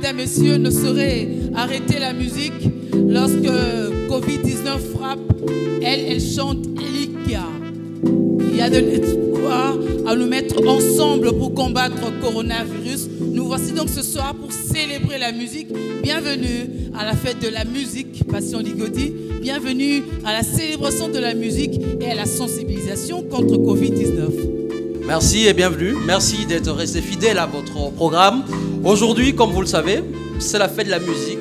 mesdames, messieurs, ne saurait arrêter la musique lorsque Covid-19 frappe. Elle chante Elikia. Il y a de l'espoir à nous mettre ensemble pour combattre le coronavirus. Nous voici donc ce soir pour célébrer la musique. Bienvenue à la fête de la musique, Passion Ligodi. Bienvenue à la célébration de la musique et à la sensibilisation contre Covid-19. Merci et bienvenue. Merci d'être resté fidèle à votre programme. Aujourd'hui, comme vous le savez, c'est la fête de la musique.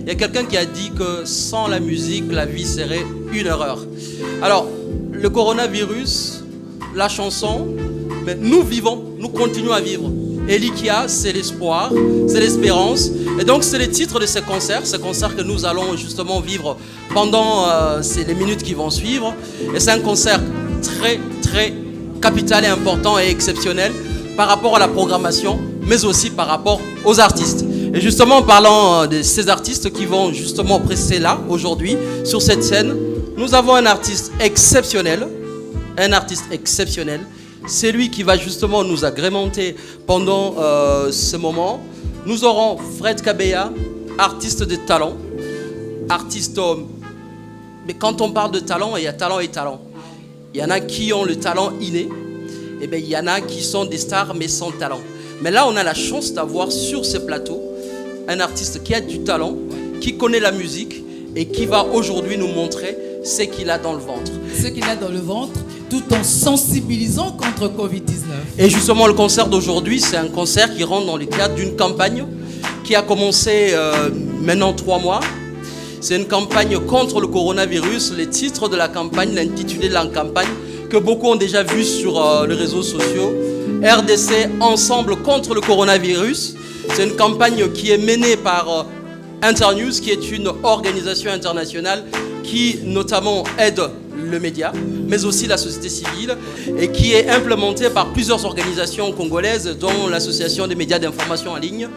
Il y a quelqu'un qui a dit que sans la musique, la vie serait une erreur. Alors, le coronavirus, la chanson, mais nous vivons, nous continuons à vivre. Elikia, c'est l'espoir, c'est l'espérance. Et donc, c'est les titres de ces concerts que nous allons justement vivre pendant les minutes qui vont suivre. Et c'est un concert très, très capital et important et exceptionnel par rapport à la programmation, mais aussi par rapport aux artistes. Et justement, en parlant de ces artistes qui vont justement presser là, aujourd'hui, sur cette scène, nous avons un artiste exceptionnel. C'est lui qui va justement nous agrémenter pendant ce moment. Nous aurons Fred Kabeya, artiste de talent. Mais quand on parle de talent, il y a talent et talent. Il y en a qui ont le talent inné. Et bien, il y en a qui sont des stars mais sans talent. Mais là, on a la chance d'avoir sur ce plateau un artiste qui a du talent, qui connaît la musique et qui va aujourd'hui nous montrer ce qu'il a dans le ventre. Ce qu'il a dans le ventre, tout en sensibilisant contre Covid-19. Et justement, le concert d'aujourd'hui, c'est un concert qui rentre dans le cadre d'une campagne qui a commencé maintenant 3 mois. C'est une campagne contre le coronavirus. Les titres de la campagne, l'intitulé de la campagne, que beaucoup ont déjà vu sur les réseaux sociaux. RDC Ensemble contre le coronavirus. C'est une campagne qui est menée par Internews, qui est une organisation internationale qui notamment aide le média, mais aussi la société civile, et qui est implémentée par plusieurs organisations congolaises, dont l'Association des médias d'information en ligne,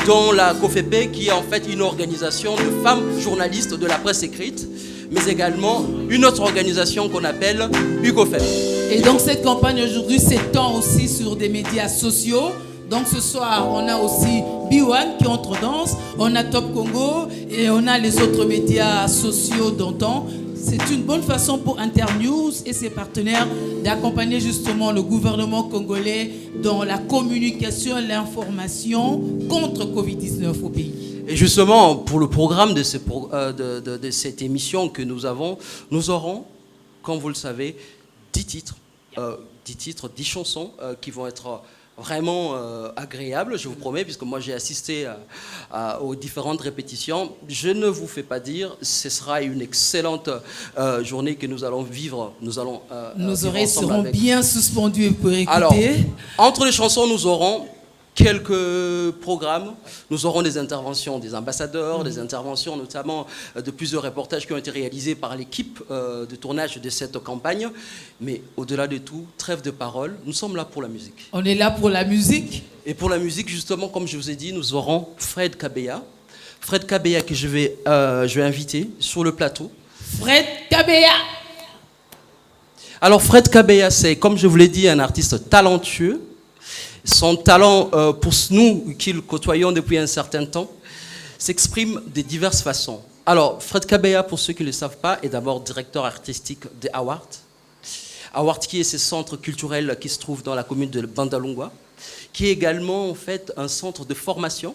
dont la COFEPE, qui est en fait une organisation de femmes journalistes de la presse écrite, mais également une autre organisation qu'on appelle UCOFEM. Et donc cette campagne aujourd'hui s'étend aussi sur des médias sociaux. Donc ce soir, on a aussi B1 qui entre dans, on a Top Congo et on a les autres médias sociaux d'antan. C'est une bonne façon pour Internews et ses partenaires d'accompagner justement le gouvernement congolais dans la communication et l'information contre Covid-19 au pays. Et justement, pour le programme de cette émission que nous aurons, comme vous le savez, 10 titres, 10 chansons qui vont être vraiment agréables, je vous promets, puisque moi j'ai assisté aux différentes répétitions. Je ne vous fais pas dire, ce sera une excellente journée que nous allons vivre. Nos oreilles seront bien suspendues pour écouter. Alors, entre les chansons, nous aurons quelques programmes. Nous aurons des interventions des ambassadeurs, des interventions notamment de plusieurs reportages qui ont été réalisés par l'équipe de tournage de cette campagne. Mais au-delà de tout, trêve de parole, nous sommes là pour la musique. On est là pour la musique. Et pour la musique, justement, comme je vous ai dit, nous aurons Fred Kabeya. Fred Kabeya que je vais inviter sur le plateau. Fred Kabeya. Alors Fred Kabeya, c'est, comme je vous l'ai dit, un artiste talentueux. Son talent, pour nous qui le côtoyons depuis un certain temps, s'exprime de diverses façons. Alors, Fred Kabeya, pour ceux qui ne le savent pas, est d'abord directeur artistique de Awart. Awart, qui est ce centre culturel qui se trouve dans la commune de Bandalungwa, qui est également en fait un centre de formation,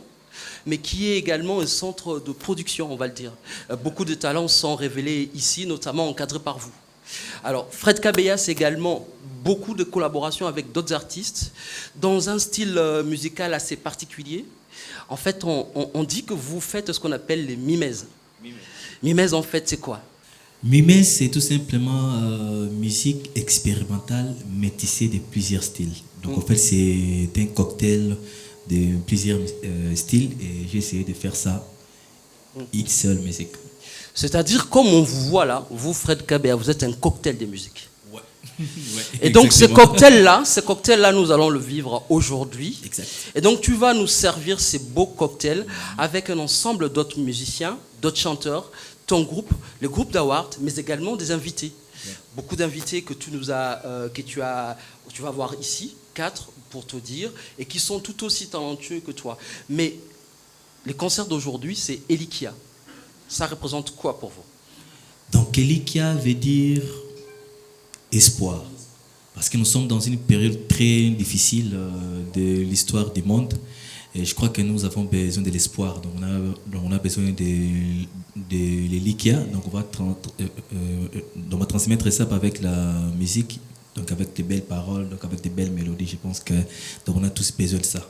mais qui est également un centre de production, on va le dire. Beaucoup de talents sont révélés ici, notamment encadrés par vous. Alors, Fred Kabeya, c'est également beaucoup de collaborations avec d'autres artistes dans un style musical assez particulier. En fait, on dit que vous faites ce qu'on appelle les mimèses. Mimèses, en fait, c'est quoi? Mimèse, c'est tout simplement musique expérimentale métissée de plusieurs styles. Donc, en fait, c'est un cocktail de plusieurs styles et j'ai essayé de faire ça une seule musique. C'est-à-dire, comme on vous voit là, vous, Fred Kabeya, vous êtes un cocktail de musique. Ouais. Et donc, ce cocktail-là, nous allons le vivre aujourd'hui. Exact. Et donc, tu vas nous servir ces beaux cocktails avec un ensemble d'autres musiciens, d'autres chanteurs, ton groupe, le groupe d'Awart, mais également des invités. Yeah. Beaucoup d'invités que tu vas voir ici, 4 pour te dire, et qui sont tout aussi talentueux que toi. Mais les concerts d'aujourd'hui, c'est Elikia. Ça représente quoi pour vous? Donc, Elikia veut dire espoir. Parce que nous sommes dans une période très difficile de l'histoire du monde. Et je crois que nous avons besoin de l'espoir. Donc, on a besoin de l'Elikia. Donc, on va transmettre ça avec la musique, donc avec de belles paroles, donc avec de belles mélodies. Je pense que donc on a tous besoin de ça.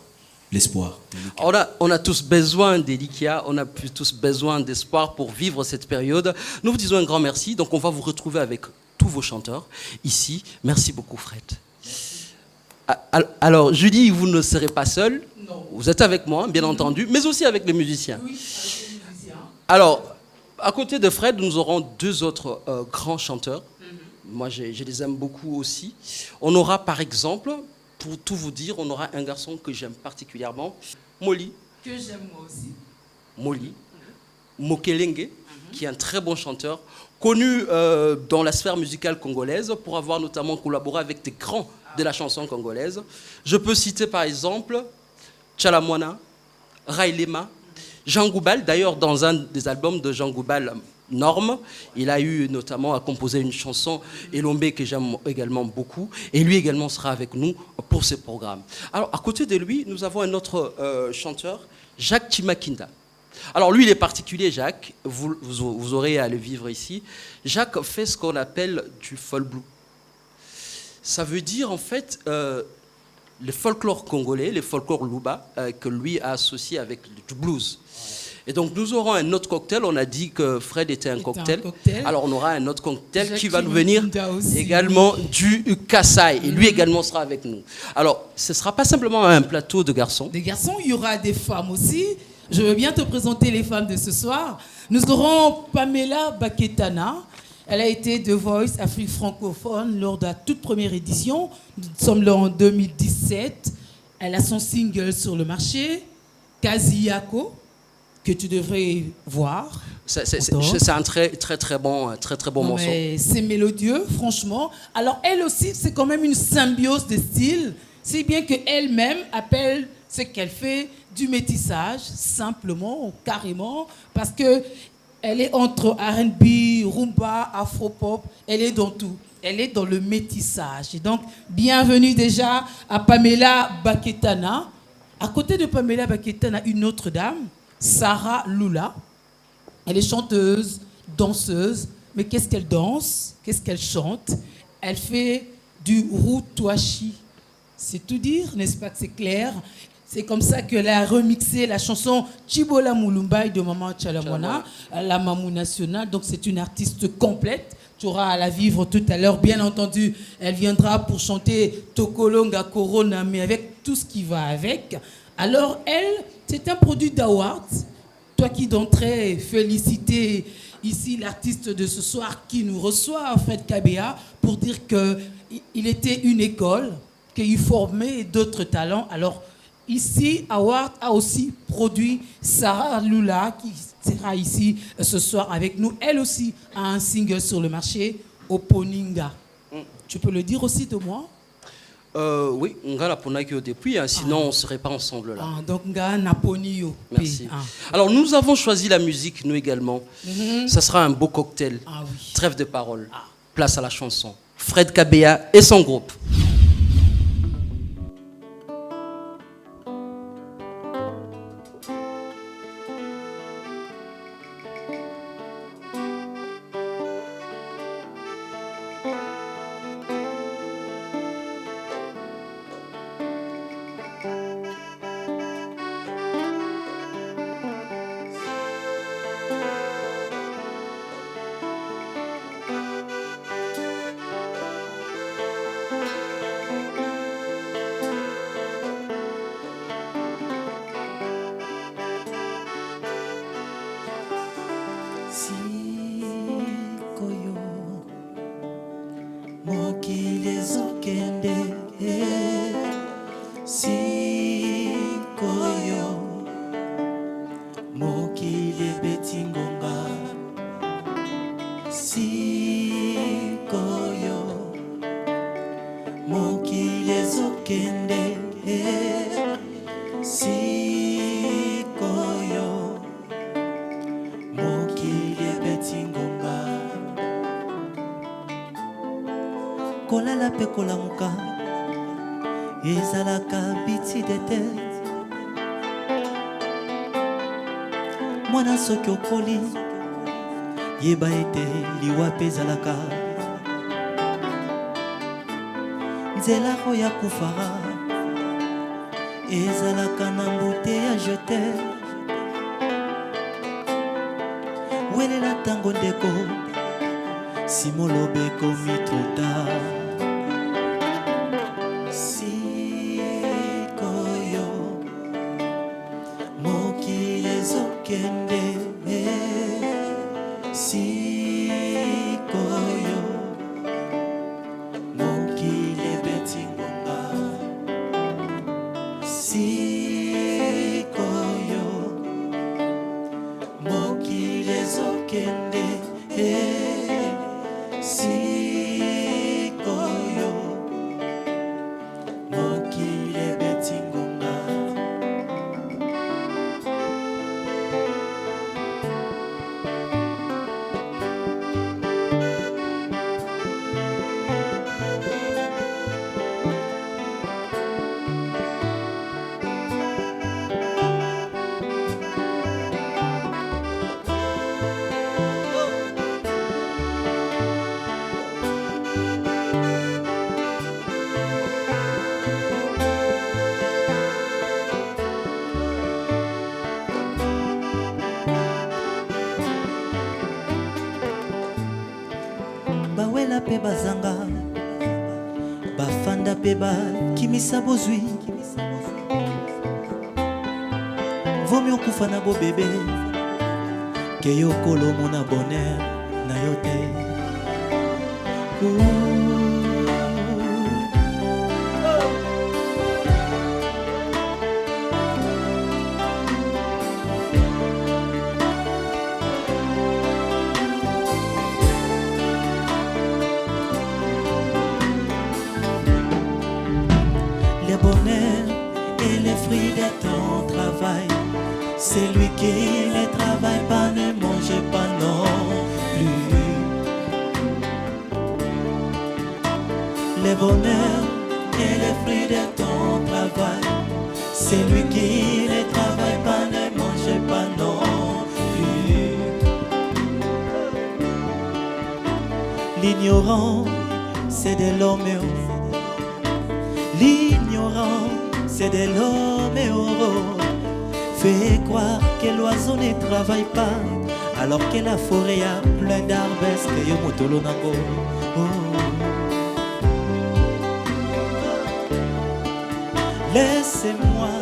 L'espoir. On a tous besoin d'Elikia, on a tous besoin d'espoir pour vivre cette période. Nous vous disons un grand merci. Donc, on va vous retrouver avec tous vos chanteurs ici. Merci beaucoup, Fred. Alors, Julie, vous ne serez pas seule. Non. Vous êtes avec moi, bien entendu, mais aussi avec les musiciens. Oui, avec les musiciens. Alors, à côté de Fred, nous aurons deux autres grands chanteurs. Moi, je les aime beaucoup aussi. On aura, par exemple, pour tout vous dire, on aura un garçon que j'aime particulièrement, Molly. Que j'aime moi aussi. Molly. Mokelenge, qui est un très bon chanteur, connu dans la sphère musicale congolaise pour avoir notamment collaboré avec des grands de la chanson congolaise. Je peux citer par exemple Tchalamwana, Railema, Jean Goubal. D'ailleurs, dans un des albums de Jean Goubal, Norme, il a eu notamment à composer une chanson Elombe que j'aime également beaucoup. Et lui également sera avec nous pour ce programme. Alors, à côté de lui, nous avons un autre chanteur, Jacques Chimakinda. Alors lui, il est particulier, Jacques. Vous aurez à le vivre ici. Jacques fait ce qu'on appelle du folk blue. Ça veut dire en fait le folklore congolais, le folklore luba, que lui a associé avec du blues. Et donc nous aurons un autre cocktail. On a dit que Fred était un cocktail. Alors on aura un autre cocktail Jacques qui va nous venir également du Kassai. Et lui également sera avec nous. Alors ce ne sera pas simplement un plateau de garçons. Des garçons, il y aura des femmes aussi. Je veux bien te présenter les femmes de ce soir. Nous aurons Pamela Baketana. Elle a été The Voice Afrique francophone lors de la toute première édition. Nous sommes là en 2017. Elle a son single sur le marché, Kaziyako, que tu devrais voir. C'est un très bon morceau. C'est mélodieux, franchement. Alors elle aussi, c'est quand même une symbiose de styles. C'est bien qu'elle-même appelle ce qu'elle fait du métissage, simplement, carrément, parce que elle est entre R&B, rumba, afropop, elle est dans tout. Elle est dans le métissage. Et donc, bienvenue déjà à Pamela Baketana. À côté de Pamela Baketana, une autre dame, Sarah Lula. Elle est chanteuse, danseuse, mais qu'est-ce qu'elle danse? Qu'est-ce qu'elle chante? Elle fait du Rutuashi. C'est tout dire, n'est-ce pas que c'est clair? C'est comme ça qu'elle a remixé la chanson Chibola Mulumbai de Maman Tchalamwana, la Mamou nationale. Donc c'est une artiste complète. Tu auras à la vivre tout à l'heure. Bien entendu, elle viendra pour chanter Tokolonga Corona, mais avec tout ce qui va avec. Alors elle, c'est un produit d'Awards. Toi qui d'entrée féliciter ici l'artiste de ce soir qui nous reçoit, Fred Kabea, pour dire qu'il était une école, qu'il formait d'autres talents. Alors ici, Award a aussi produit Sarah Lula, qui sera ici ce soir avec nous. Elle aussi a un single sur le marché, Oponinga. Tu peux le dire aussi de moi? Oui, nga la ponaki au depuis, sinon on ne serait pas ensemble là. Donc nga naponiyo. Merci. Alors nous avons choisi la musique, nous également. Ça sera un beau cocktail. Oui. Trêve de paroles. Place à la chanson. Fred Kabea et son groupe. Sikoyo mpe kolamuka ezalaka bitide te. Mwana soki okoli yeba ete liwa mpe ezalaka nzela oyo ya kufara ezalaka na mbute ya jete. Welela tango ndeko simolobe komi trop sikoyo mokili ezokende sikoyo mokili ebeti ngomba sikoyo mokili ezokende sikoyo mokili ebeti ngomba. Bawela pe bazanga bafanda pe bakimisa bozwi vomi okufa na bobebe ke yo kolomo na bonheur na yo te. Le bonheur et les fruits de ton travail, celui qui ne travaille pas ne mange pas non plus. Le bonheur et les fruits de ton travail, celui qui ne travaille pas ne mange pas non plus. L'ignorant, c'est de l'homme. L'ignorant, c'est de l'homme heureux. Fait croire que l'oiseau ne travaille pas, alors que la forêt a plein d'arbres. Est-ce que yo motolo nango? Laissez-moi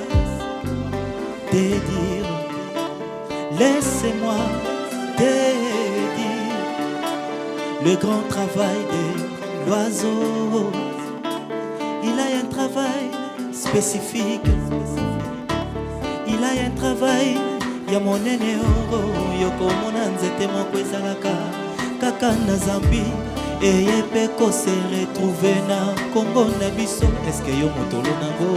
te dire, laissez-moi te dire le grand travail de l'oiseau. Il a un travail spécifique. Il a un travail ya monene oro yoko mona nzete moko ezalaka kaka na Zambi eye pe ko se retrouver na Congo na biso. Est-ce que yo motolo nango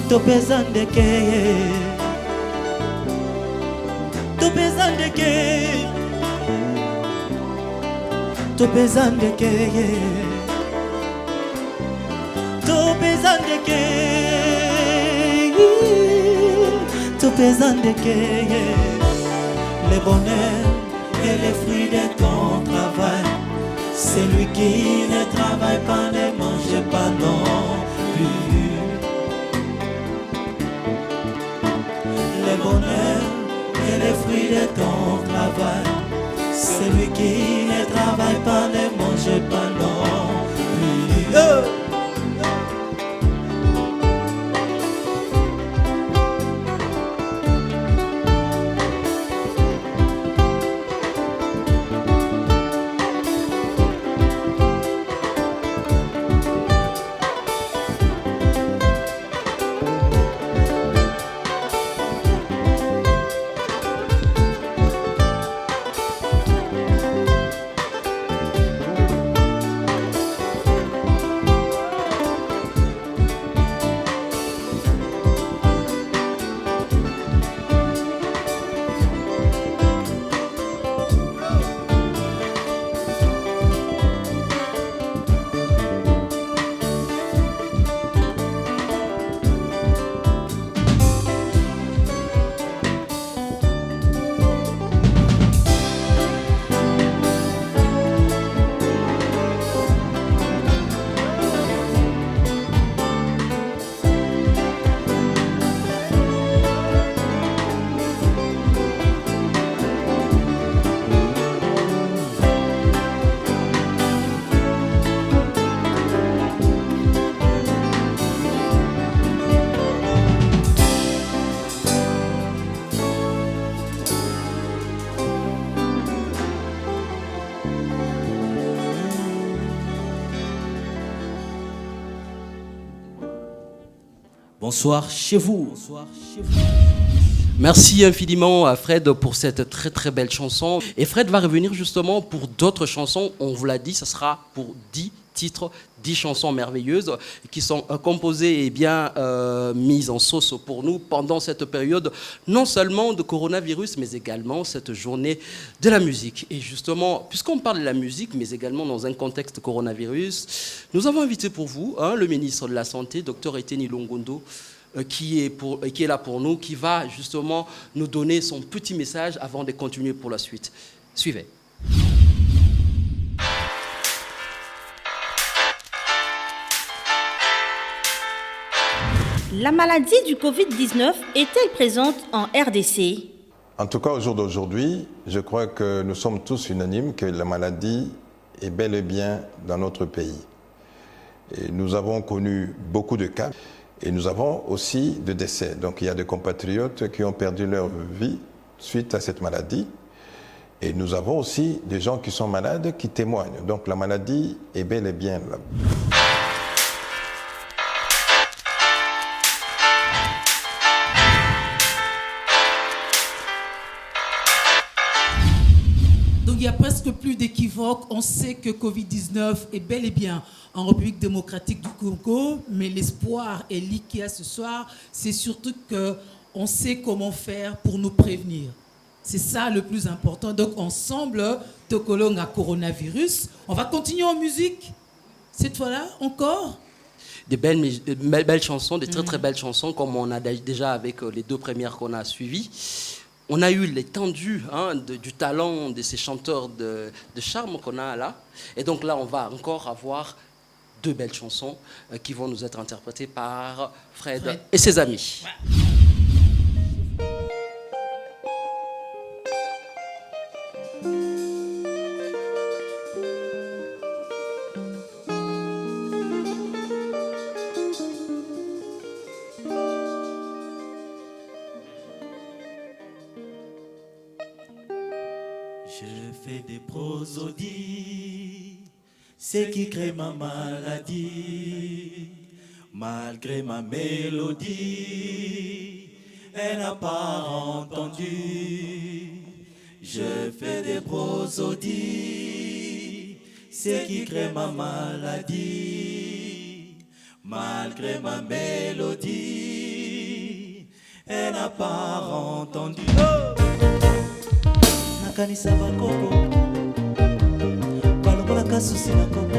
to pesa ndeke to pesa ndeke to pesa ndeke to pesa ndeke to pesa ndeke. Le bonheur et les fruits de ton travail, celui qui ne travaille pas ne mange pas non plus. Le bonheur et les fruits de ton travail, celui qui ne travaille pas ne mange pas non plus. Bonsoir chez vous. Merci infiniment à Fred pour cette très très belle chanson. Et Fred va revenir justement pour d'autres chansons. On vous l'a dit, ça sera pour 10 titres, 10 chansons merveilleuses qui sont composées et bien mises en sauce pour nous pendant cette période, non seulement de coronavirus, mais également cette journée de la musique. Et justement, puisqu'on parle de la musique, mais également dans un contexte coronavirus, nous avons invité pour vous le ministre de la Santé, Dr Eteni Longondo, qui est là pour nous, qui va justement nous donner son petit message avant de continuer pour la suite. Suivez. La maladie du Covid-19 est-elle présente en RDC? En tout cas, au jour d'aujourd'hui, je crois que nous sommes tous unanimes que la maladie est bel et bien dans notre pays. Et nous avons connu beaucoup de cas. Et nous avons aussi des décès. Donc il y a des compatriotes qui ont perdu leur vie suite à cette maladie. Et nous avons aussi des gens qui sont malades qui témoignent. Donc la maladie est bel et bien là. Donc il y a presque plus d'équivoque. On sait que Covid-19 est bel et bien en République démocratique du Congo, mais l'espoir est lié à ce soir, c'est surtout qu'on sait comment faire pour nous prévenir. C'est ça le plus important. Donc ensemble, Tokolong à coronavirus. On va continuer en musique, cette fois-là encore. Des belles chansons, des très très belles chansons, comme on a déjà avec les 2 premières qu'on a suivies. On a eu l'étendue du talent de ces chanteurs de charme qu'on a là. Et donc là, on va encore avoir 2 belles chansons qui vont nous être interprétées par Fred et ses amis. Je fais des prosodies, c'est qui crée ma maladie. Malgré ma mélodie, elle n'a pas entendu. Je fais des prosodies, c'est qui crée ma maladie. Malgré ma mélodie, elle n'a pas entendu. Nakanisa bakoko balokola kasusi na koko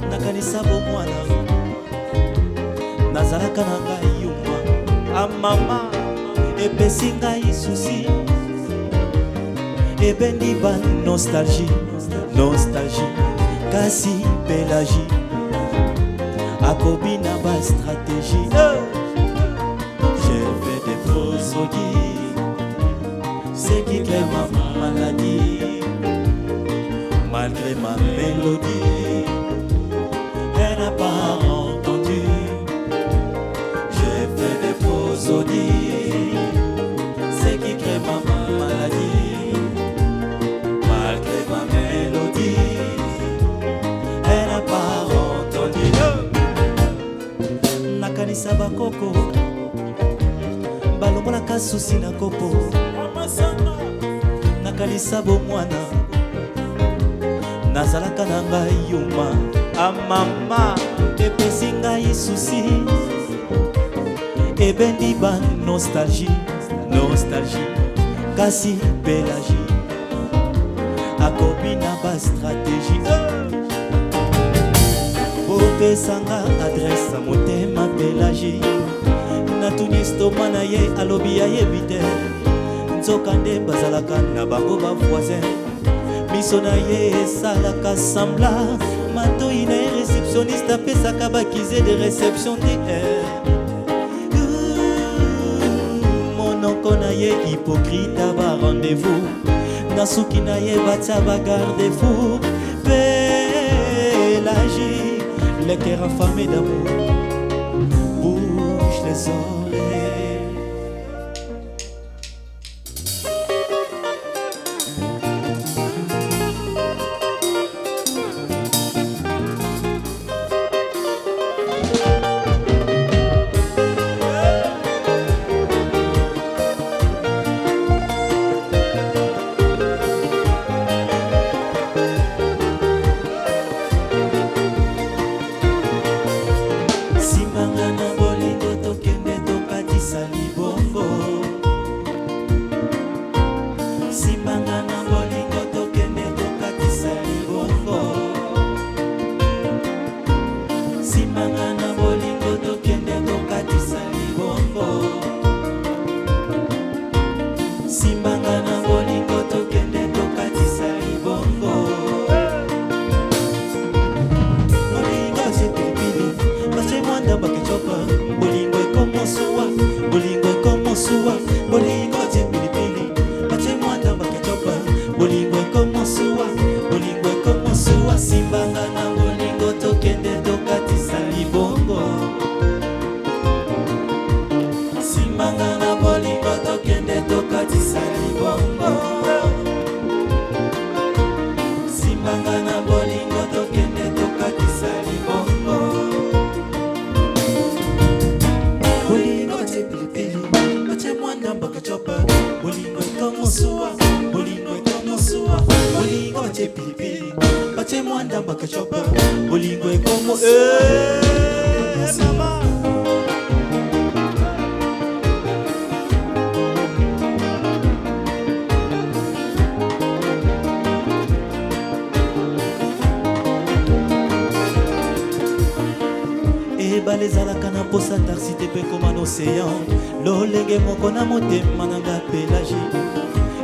nakanisa bomwana nazalaka na ngai yuma amama epesi ngai susi ebendi ba nostalgie kasi pélagie akobi na ba stratégie. Je fais des prosodies, c'est qui crée ma maladie. Malgré ma mélodie, elle n'a pas entendu. J'ai fait des prosodies, c'est qui crée ma maladie. Malgré ma mélodie, elle n'a pas entendu. Nakanisa bakoko balongolaka susi na kopo nakanisa bomwana nazalaka na ngai yuma amama epesi ngai susi ebendi ba nostalgie kasi pélagie akobi na ba stratégie. Bopesanga adresse motema pélagie natuni stoma na ye alobi ayebi te nzoka nde bazalaka na bango bavoisin miso na ye esalaka sambla matoi na ye réceptionniste apesaka bakize de réception te monoko na ye hypocrite ba rendez-vous na suki na ye batia bagarde-fou pélagie le cœur affamé d'amour bouge les oreilles. Simanga na bolingo tokende tokatisa libongo. Simanga na bolingo tokende tokatisa libongo. Bolingo c'est pilipili, base mwanda bakechopa. Bolingo ekomo suwa, bolingo ekomo suwa. Bolingo c'est pilipili, base mwanda bakechopa. Bolingo ekomo suwa, bolingo ekomo suwa. Simbanga na bolingo tokende tokatisa libongo. Simbanga na bolingo tokende tokatisa libongo. Simbanga na bolingo tokende tokatisa libongo. Bolingo te pilipili, bache mwanda mpaka chopa. Bolingo ekomo suwa, bolingo ekomo suwa. Bolingo te pilipili, bache mwanda mpaka chopa. Bolingo ekomo mama. Balezalaka na posa taxi pe comme un océan. Lolenge moko na motema nanga pelagi.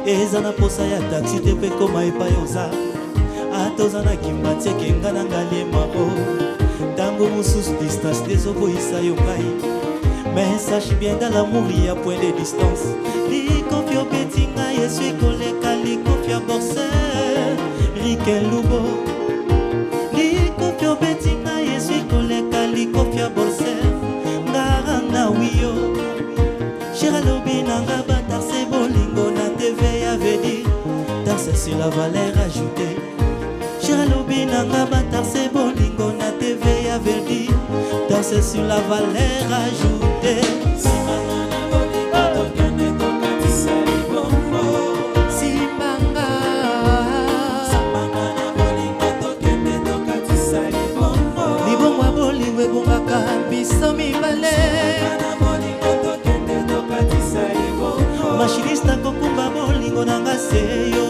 Eza na posa ya taxi pe comme epai oza. Atoza na kimbatie kenga nanga lemao. Tango mosusu distance dezoboyisa yo ngai. Mais sache bien dans l'amour il y a point de distance. Likofio betinga yesu ekoleka likofia borseur. Riken lubo. Likofio betinga yesu ekoleka likofia borseur. Ngaranga wiyo. Chiralobi nanga batarse bolingo na TV avait dit. Tarse sur la valeur ajoutée. Chiralobi nanga batarse bolingo na TV avait dit. Tarse sur la valeur ajoutée. Machinista kokumba bolingo nanga seyo.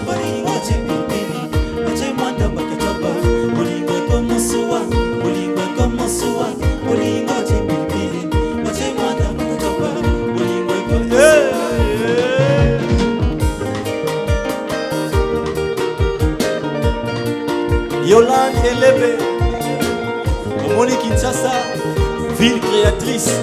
Bolingo chepipili, bache mwanda bakechopa. Bolingo ekomo suwa, bolingo ekomo suwa. Bolingo chepipili, bache mwanda bakechopa. Bolingo ekomo suwa. Yolande Elebe, Omoni Kinshasa, ville créatrice.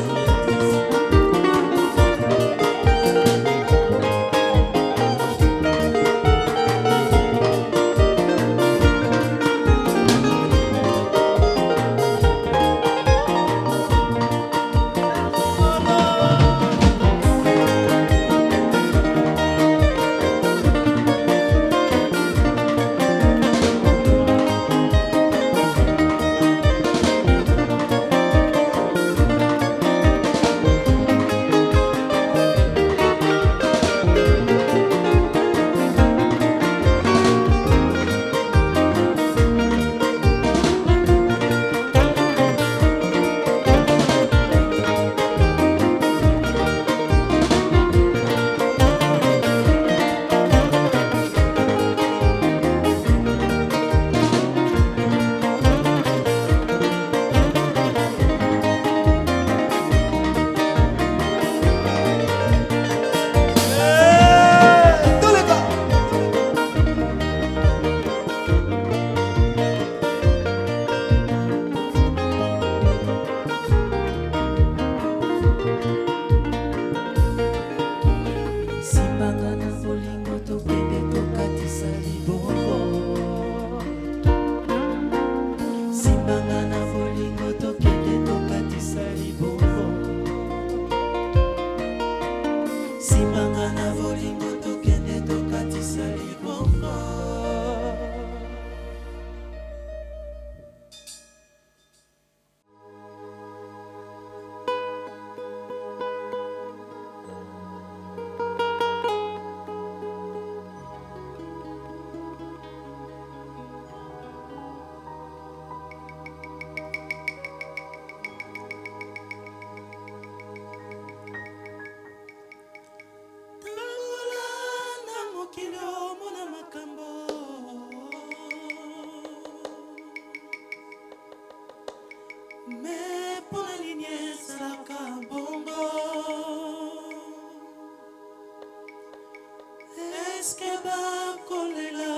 eske bakolela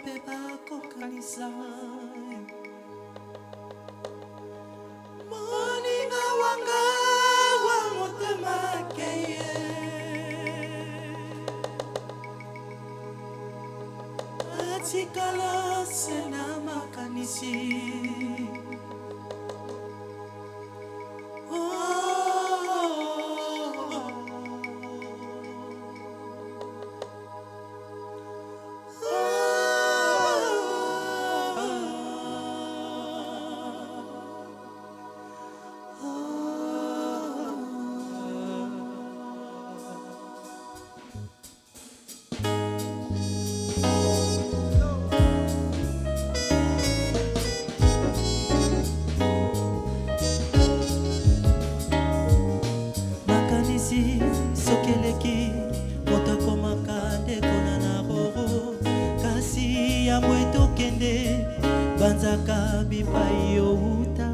mpe bakokanisa moninga wanga wa motema keye atikala se na makanisi sokeleki motakomaka ndekona na roro kasi ya mwetokende banzaka bipai youta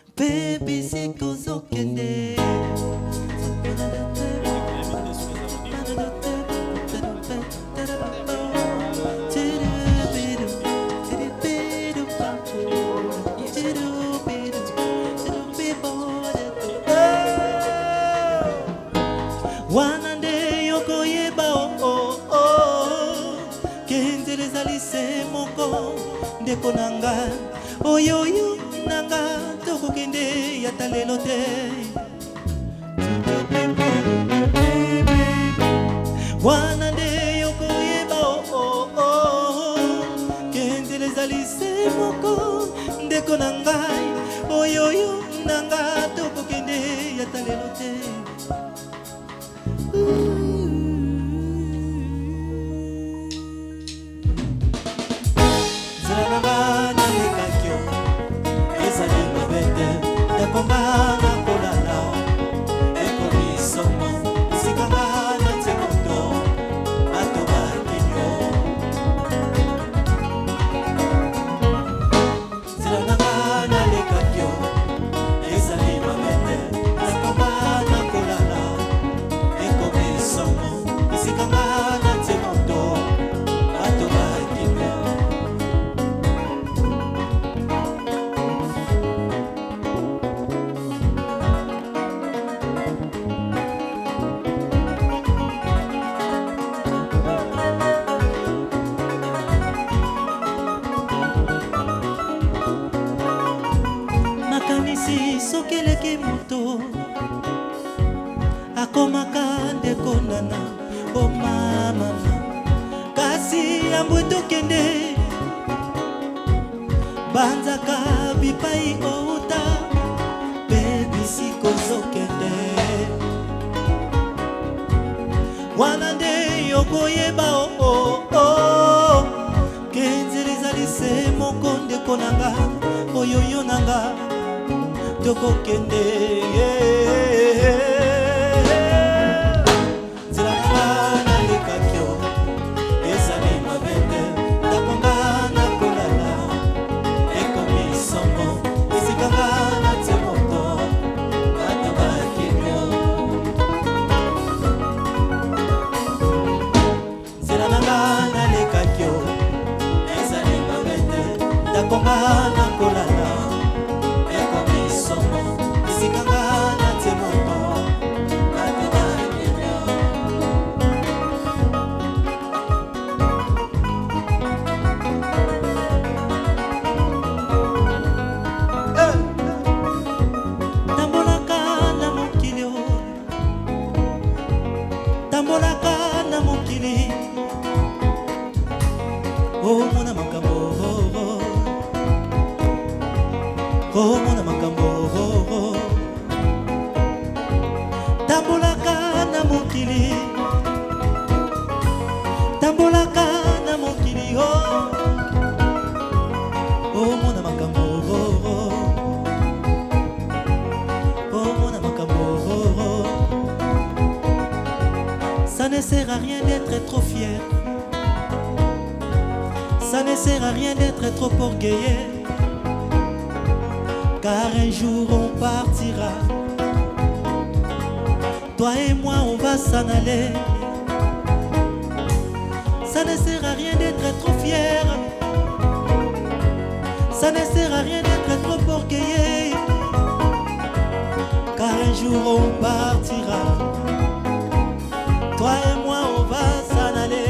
mpe bisikozokende wanande yokoyeba kenzele zalise moko ndeko nanga oyoyo nanga tokokende yata lelo te wanande yokoyeba kenzele zalise moko ndeko nanga oyoyo nanga tokokende yata lelo te sokeleki moto akomaka ndekonana o mama kasi ambwetokende banzaka bipai outa mpe bisikozokende wana nde yokoyeba kenzela ezalise moko ndeko nanga oyoyo nanga tokokende nzela nanga nalekakio ezali mabete takonga nakolala ekomi songo esikanga na tie moto bato bakino nzela nanga nalekakio ezali mabete takonga nakolala mona makambo tambolaka na mokili tambolaka na mokili mona makambo mona makambo ça ne sert à rien d'être trop fier, ça ne sert à rien d'être trop orgueilleux, car un jour on partira. Toi et moi on va s'en aller. Ça ne sert à rien d'être trop fier. Ça ne sert à rien d'être trop orgueilleux. Car un jour on partira. Toi et moi on va s'en aller.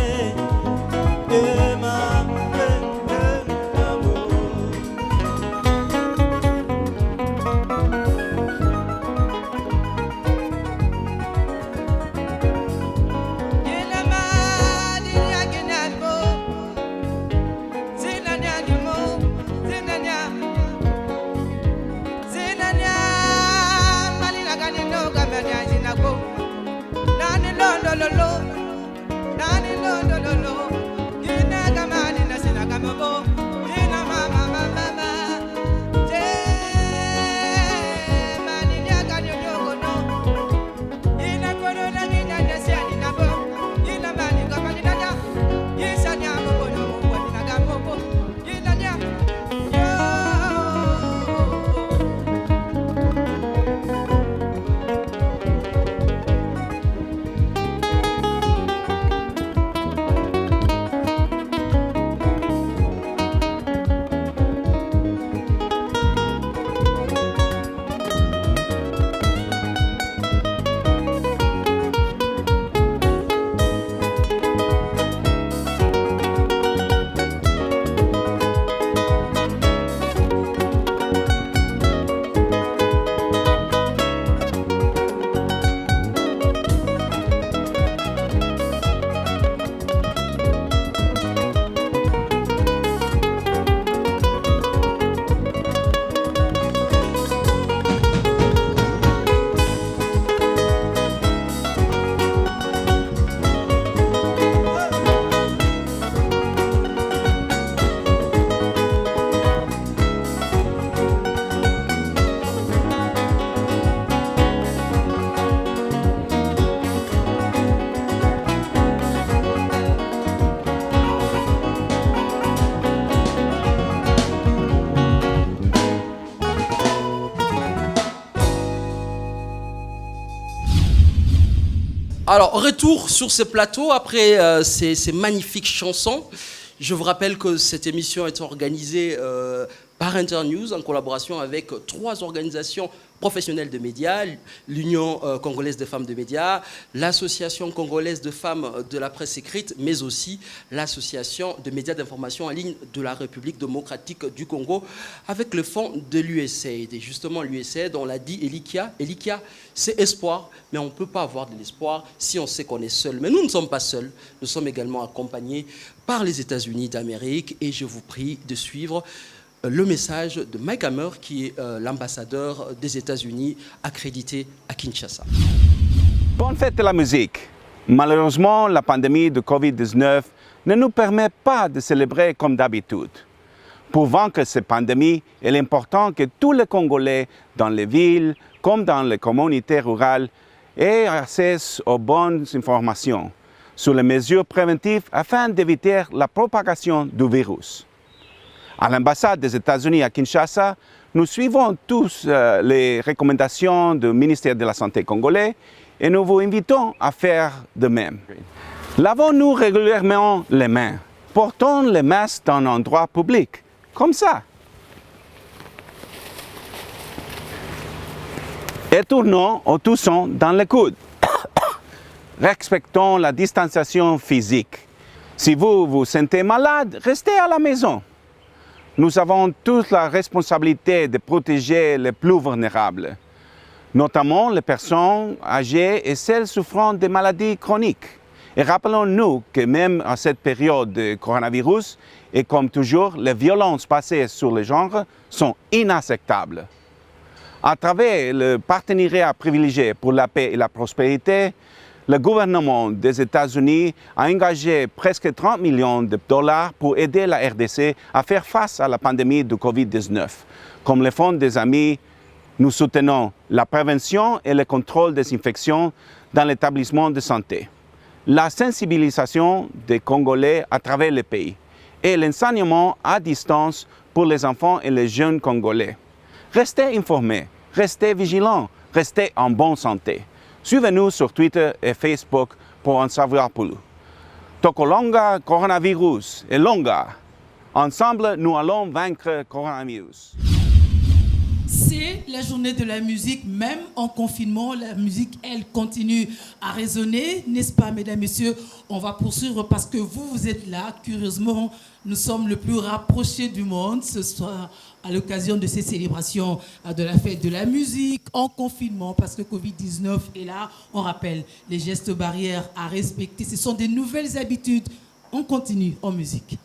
Alors, retour sur ce plateau après ces magnifiques chansons. Je vous rappelle que cette émission est organisée par Internews en collaboration avec 3 organisations professionnelles de médias, l'Union congolaise des femmes de médias, l'Association congolaise de femmes de la presse écrite, mais aussi l'Association de médias d'information en ligne de la République démocratique du Congo, avec le fonds de l'USAID. Et justement, l'USAID, on l'a dit, Elikia, c'est espoir, mais on ne peut pas avoir de l'espoir si on sait qu'on est seul. Mais nous ne sommes pas seuls, nous sommes également accompagnés par les États-Unis d'Amérique, et je vous prie de suivre le message de Mike Hammer, qui est l'ambassadeur des États-Unis accrédité à Kinshasa. Bonne fête de la musique. Malheureusement, la pandémie de Covid-19 ne nous permet pas de célébrer comme d'habitude. Pour vaincre cette pandémie, il est important que tous les Congolais, dans les villes comme dans les communautés rurales, aient accès aux bonnes informations sur les mesures préventives afin d'éviter la propagation du virus. À l'ambassade des États-Unis à Kinshasa, nous suivons tous les recommandations du ministère de la Santé congolais et nous vous invitons à faire de même. Lavons-nous régulièrement les mains. Portons les masques dans un endroit public, comme ça. Et tournons ou toussons dans les coudes. Respectons la distanciation physique. Si vous vous sentez malade, restez à la maison. Nous avons tous la responsabilité de protéger les plus vulnérables, notamment les personnes âgées et celles souffrant de maladies chroniques. Et rappelons-nous que même à cette période de coronavirus, et comme toujours, les violences basées sur le genre sont inacceptables. À travers le partenariat privilégié pour la paix et la prospérité, le gouvernement des États-Unis a engagé presque 30 millions de dollars pour aider la RDC à faire face à la pandémie de Covid-19. Comme le Fonds des Amis, nous soutenons la prévention et le contrôle des infections dans l'établissement de santé, la sensibilisation des Congolais à travers le pays et l'enseignement à distance pour les enfants et les jeunes Congolais. Restez informés, restez vigilants, restez en bonne santé. Suivez-nous sur Twitter et Facebook pour en savoir plus. Tokolonga coronavirus et longa. Ensemble, nous allons vaincre coronavirus. C'est la journée de la musique, même en confinement, la musique, elle continue à résonner, n'est-ce pas, mesdames, messieurs? On va poursuivre parce que vous êtes là, curieusement, nous sommes le plus rapprochés du monde ce soir à l'occasion de ces célébrations de la fête de la musique en confinement, parce que Covid-19 est là. On rappelle les gestes barrières à respecter, ce sont des nouvelles habitudes. On continue en musique.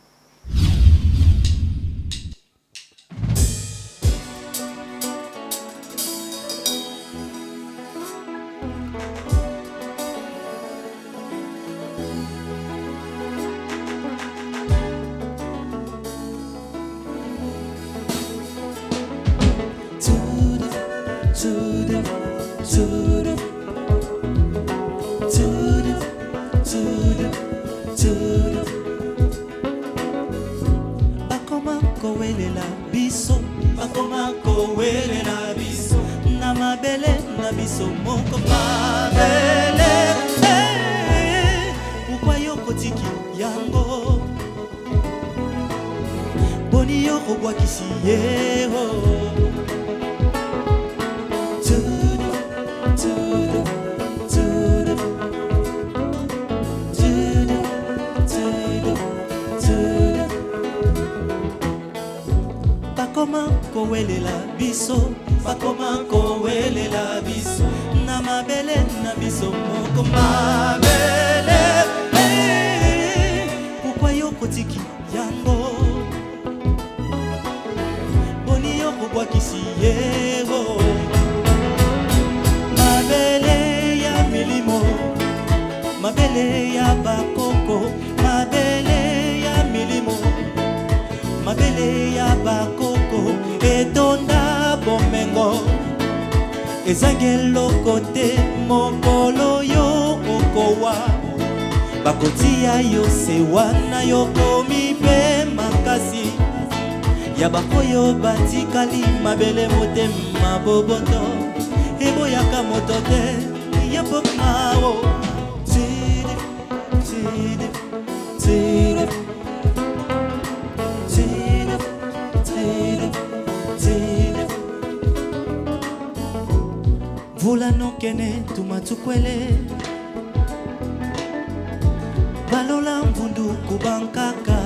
Vula no kene tumatukwele Balola mvundu kubankaka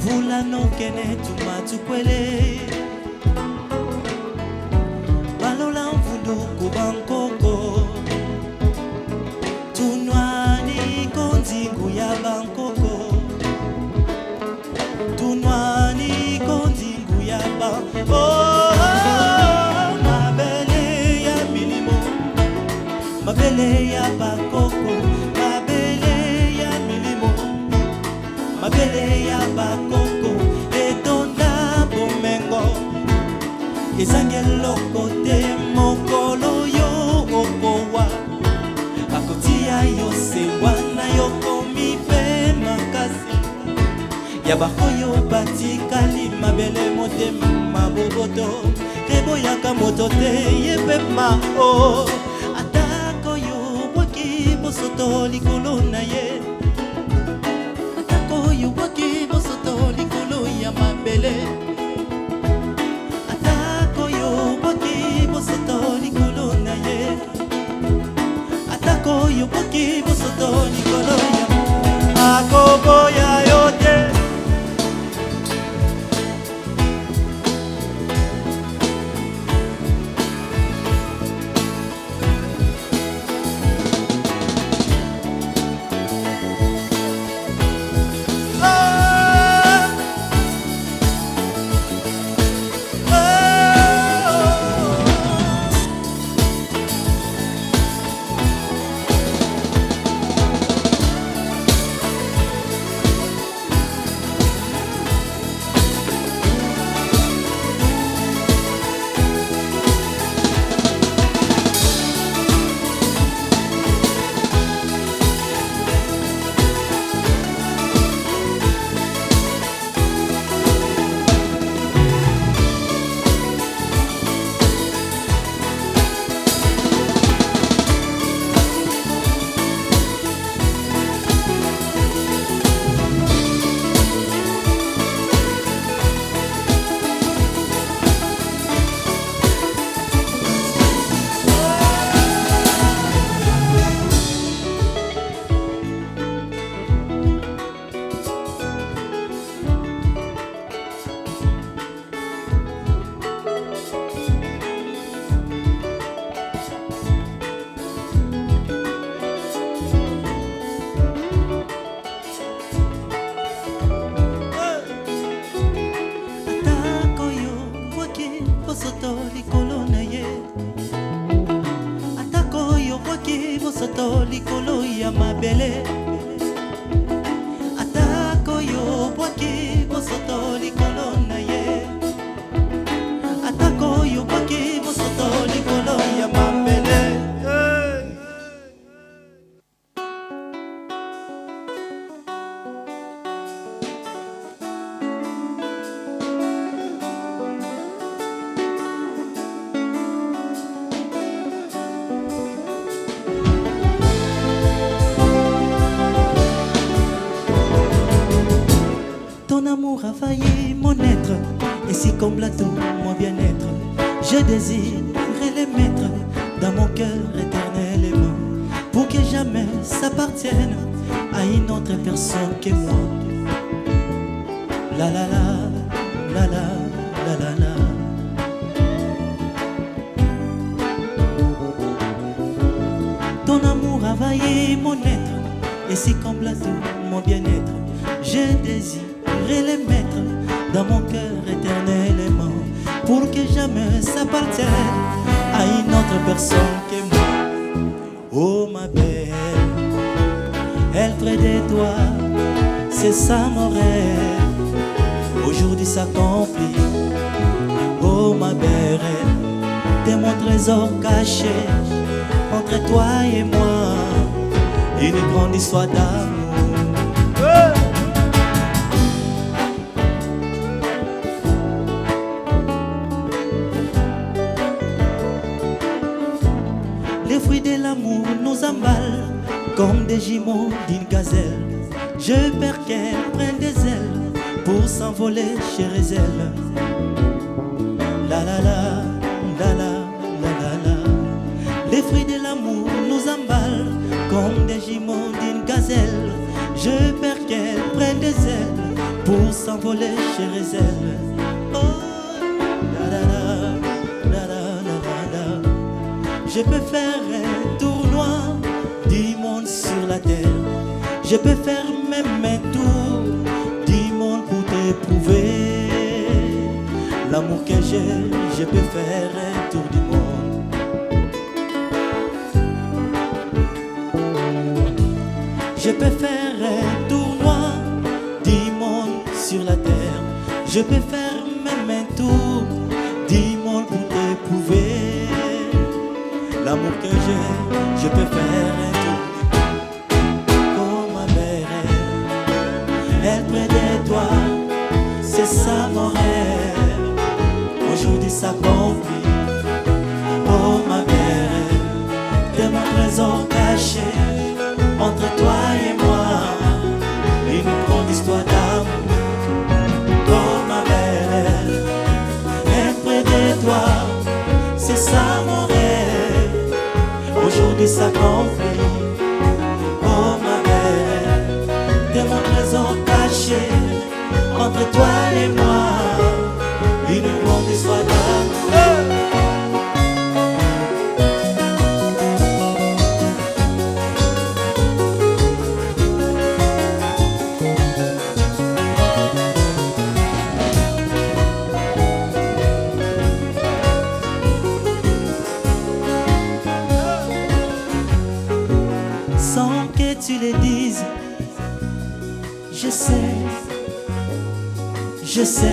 Vula no kene tumatukwele Balola mvundu kubankoko Tunwani konzingu ya bankoko Tunwani konzingu ya bankoko Mabele ya bakoko, mabele ya milimo, mabele ya bakoko, etonda bomengo, ezangelo kote mokolo yo okowa, akotia yo sewana yo komipe makasi, ya bakoyo batikali mabele mote maboboto, eboyaka moto te yepe mao. Bosoto likolo na ye Atako yo waki bosoto likolo ya mabele Atako yo waki bosoto likolo na ye Atako yo waki bosoto likolo ya Akobo ya yote amour a failli mon être, et si comble à tout mon bien-être, je désirerais les mettre dans mon cœur éternellement, pour que jamais s'appartienne à une autre personne que moi. La la la, la la, la la la. Ton amour a envahi mon être, et si comble à tout mon bien-être, je désirerais les mettre dans mon cœur éternellement, pour que jamais s'appartienne à une autre personne que moi. Oh ma belle, elle près de toi, c'est ça mon rêve, aujourd'hui s'accomplit. Oh ma belle, t'es mon trésor caché, entre toi et moi, une grande histoire d'amour. Les fruits de l'amour nous emballent comme des jumeaux d'une gazelle. Je perds qu'elle prenne des ailes pour s'envoler chez elle. La la la, la la, la la la. Les fruits de l'amour nous emballent comme des jumeaux d'une gazelle. Je perds qu'elle prenne des ailes pour s'envoler chez elle. Oh, la la la, la la la la. Je peux faire un tournoi du monde sur la terre. Je peux faire même un tour du monde pour t'éprouver l'amour que j'ai. Je peux faire un tour du monde. Je peux faire un tournoi du monde sur la terre. Je peux faire même un tour du monde pour t'éprouver l'amour que j'ai. Je peux faire un tour. Oh ma belle, elle près de toi, c'est ça mon rêve, aujourd'hui s'accomplit. Oh ma belle, t'es mon trésor caché, entre toi et moi, une grande histoire d'amour. Oh ma belle, être près de toi, c'est ça mon rêve, aujourd'hui s'accomplit. Oh ma belle, t'es mon trésor caché, entre toi et moi, une grande histoire d'amour. Sans que tu le dises, je sais, je sais,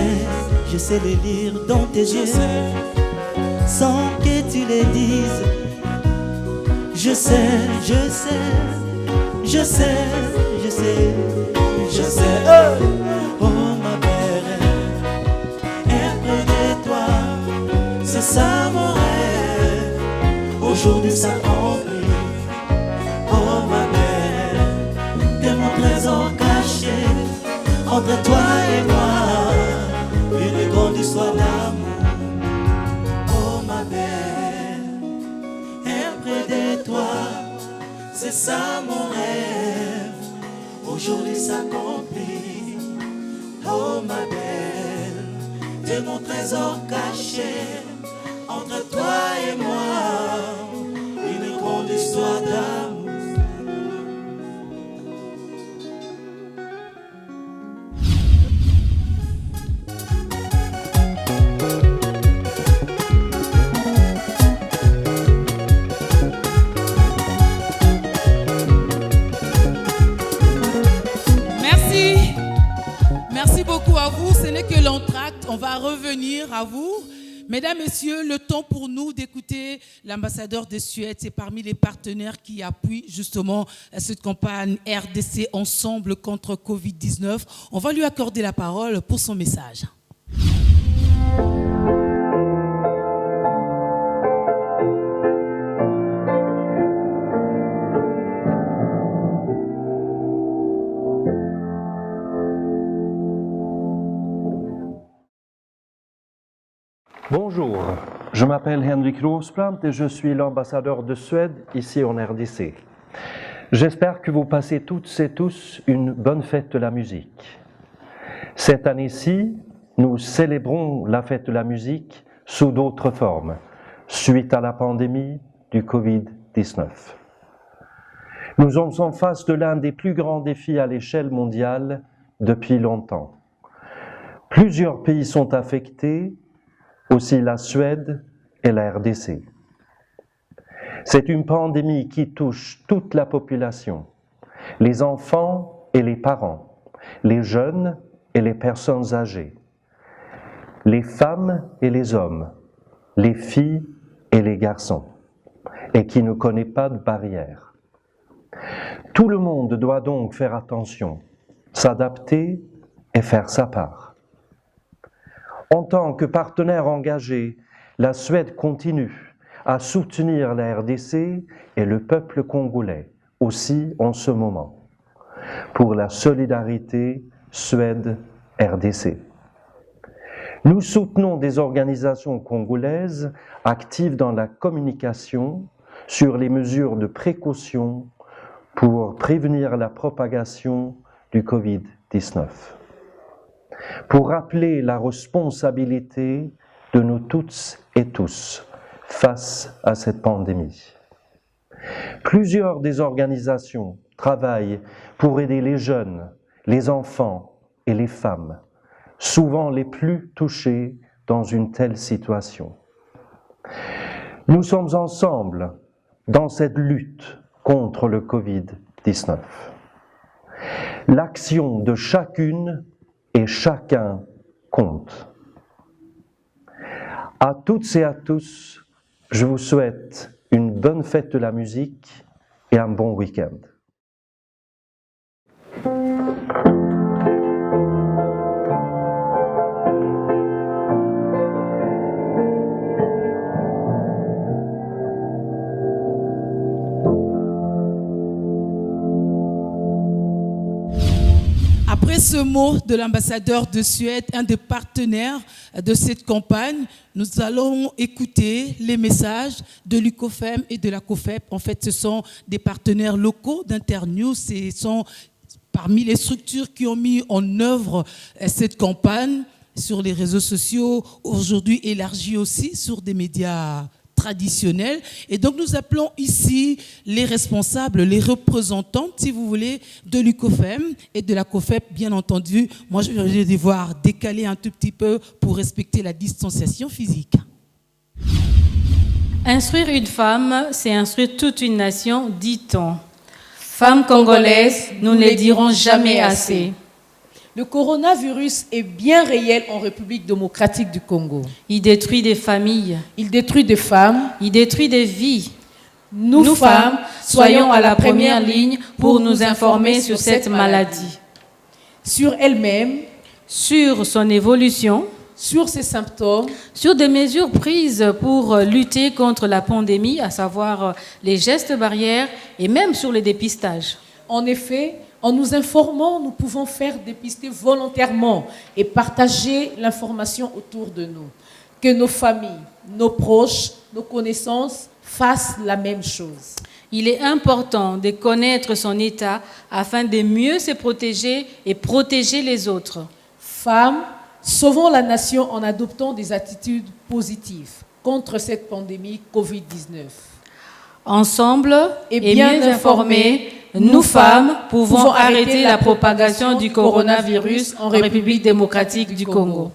je sais le lire dans tes yeux. Sans que tu le dises, je sais, je sais, je sais, je sais, je sais. Oh ma belle, être près de toi, c'est ça mon rêve, aujourd'hui ça accomplit. Oh ma belle, t'es mon trésor caché, entre toi et moi, une grande histoire d'amour. Oh ma belle, être près de toi, c'est ça mon rêve, aujourd'hui s'accomplit. Oh ma belle, t'es mon trésor caché, entre toi et moi, une grande histoire d'amour. Merci beaucoup à vous. Ce n'est que l'entracte. On va revenir à vous. Mesdames, Messieurs, le temps pour nous d'écouter l'ambassadeur de Suède. C'est parmi les partenaires qui appuient justement cette campagne RDC Ensemble contre Covid-19. On va lui accorder la parole pour son message. m'appelle Henrik Rosbrandt et je suis l'ambassadeur de Suède ici en RDC. J'espère que vous passez toutes et tous une bonne fête de la musique. Cette année-ci, nous célébrons la fête de la musique sous d'autres formes, suite à la pandémie du Covid-19. Nous sommes en face de l'un des plus grands défis à l'échelle mondiale depuis longtemps. Plusieurs pays sont affectés, aussi la Suède et la RDC. C'est une pandémie qui touche toute la population, les enfants et les parents, les jeunes et les personnes âgées, les femmes et les hommes, les filles et les garçons, et qui ne connaît pas de barrières. Tout le monde doit donc faire attention, s'adapter et faire sa part. En tant que partenaire engagé, la Suède continue à soutenir la RDC et le peuple congolais, aussi en ce moment, pour la solidarité Suède-RDC. Nous soutenons des organisations congolaises actives dans la communication sur les mesures de précaution pour prévenir la propagation du Covid-19. Pour rappeler la responsabilité de nous toutes et tous face à cette pandémie. Plusieurs des organisations travaillent pour aider les jeunes, les enfants et les femmes, souvent les plus touchés dans une telle situation. Nous sommes ensemble dans cette lutte contre le Covid-19. L'action de chacune et chacun compte. À toutes et à tous, je vous souhaite une bonne fête de la musique et un bon week-end. Après ce mot de l'ambassadeur de Suède, un des partenaires de cette campagne, nous allons écouter les messages de l'UCOFEM et de la COFEP. En fait, ce sont des partenaires locaux d'Internews. Ce sont parmi les structures qui ont mis en œuvre cette campagne sur les réseaux sociaux, aujourd'hui élargie aussi sur des médias traditionnels. Et donc, nous appelons ici les responsables, les représentantes, si vous voulez, de l'UCOFEM et de la COFEP, bien entendu. Moi, je vais devoir décaler un tout petit peu pour respecter la distanciation physique. Instruire une femme, c'est instruire toute une nation, dit-on. Femmes congolaises, nous ne les dirons jamais assez. Le coronavirus est bien réel en République démocratique du Congo. Il détruit des familles. Il détruit des femmes. Il détruit des vies. Nous femmes, soyons à la première ligne pour nous informer sur cette maladie. Sur elle-même. Sur son évolution. Sur ses symptômes. Sur des mesures prises pour lutter contre la pandémie, à savoir les gestes barrières et même sur le dépistage. En effet, en nous informant, nous pouvons faire dépister volontairement et partager l'information autour de nous. Que nos familles, nos proches, nos connaissances fassent la même chose. Il est important de connaître son état afin de mieux se protéger et protéger les autres. Femmes, sauvons la nation en adoptant des attitudes positives contre cette pandémie Covid-19. Ensemble et bien informés, nous femmes pouvons arrêter la propagation du coronavirus en République démocratique du Congo.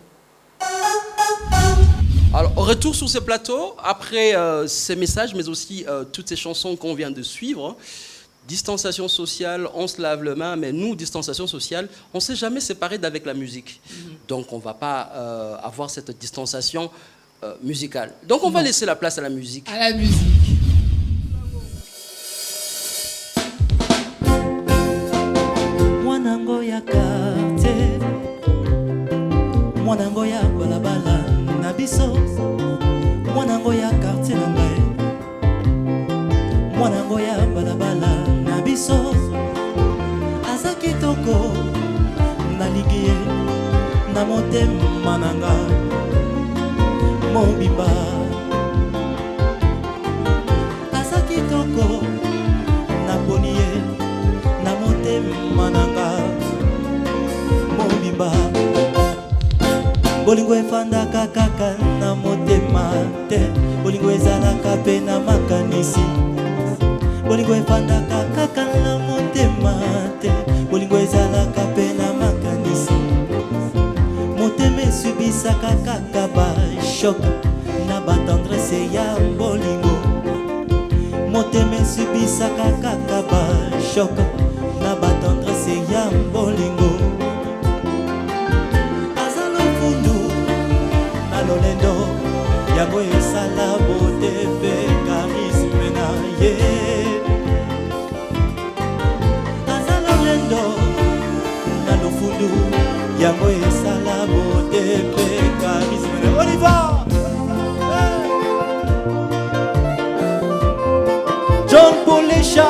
Alors, retour sur ce plateau, après ces messages, mais aussi toutes ces chansons qu'on vient de suivre. Distanciation sociale, on se lave les mains, mais nous, distanciation sociale, on ne s'est jamais séparé d'avec la musique. Donc, on ne va pas avoir cette distanciation musicale. Donc, on va laisser la place à la musique. À la musique. Mwanango ya kate, mwanango ya balabala na biso, mwanango ya kate na ngai, mwanango ya balabala na biso, aza kitoko nalingi ye na motema nanga, mobimba moko naponi ye na motema nanga mobimba. Bolingo efandaka kaka na motema te, bolingo ezalaka pe na makanisi. Bolingo efandaka kaka na motema te, bolingo ezalaka pe na makanisi. Motema esubisaka kaka bashok na batendresse ya bolingo. Motema esubisaka kaka bashok na batendresse ya bolingo. Azalo fundu na lolendo yango esala bote pe charisme na ye. Azalo lendo na lofundu yango esala bote pe charisme na Oliver. John Polesha.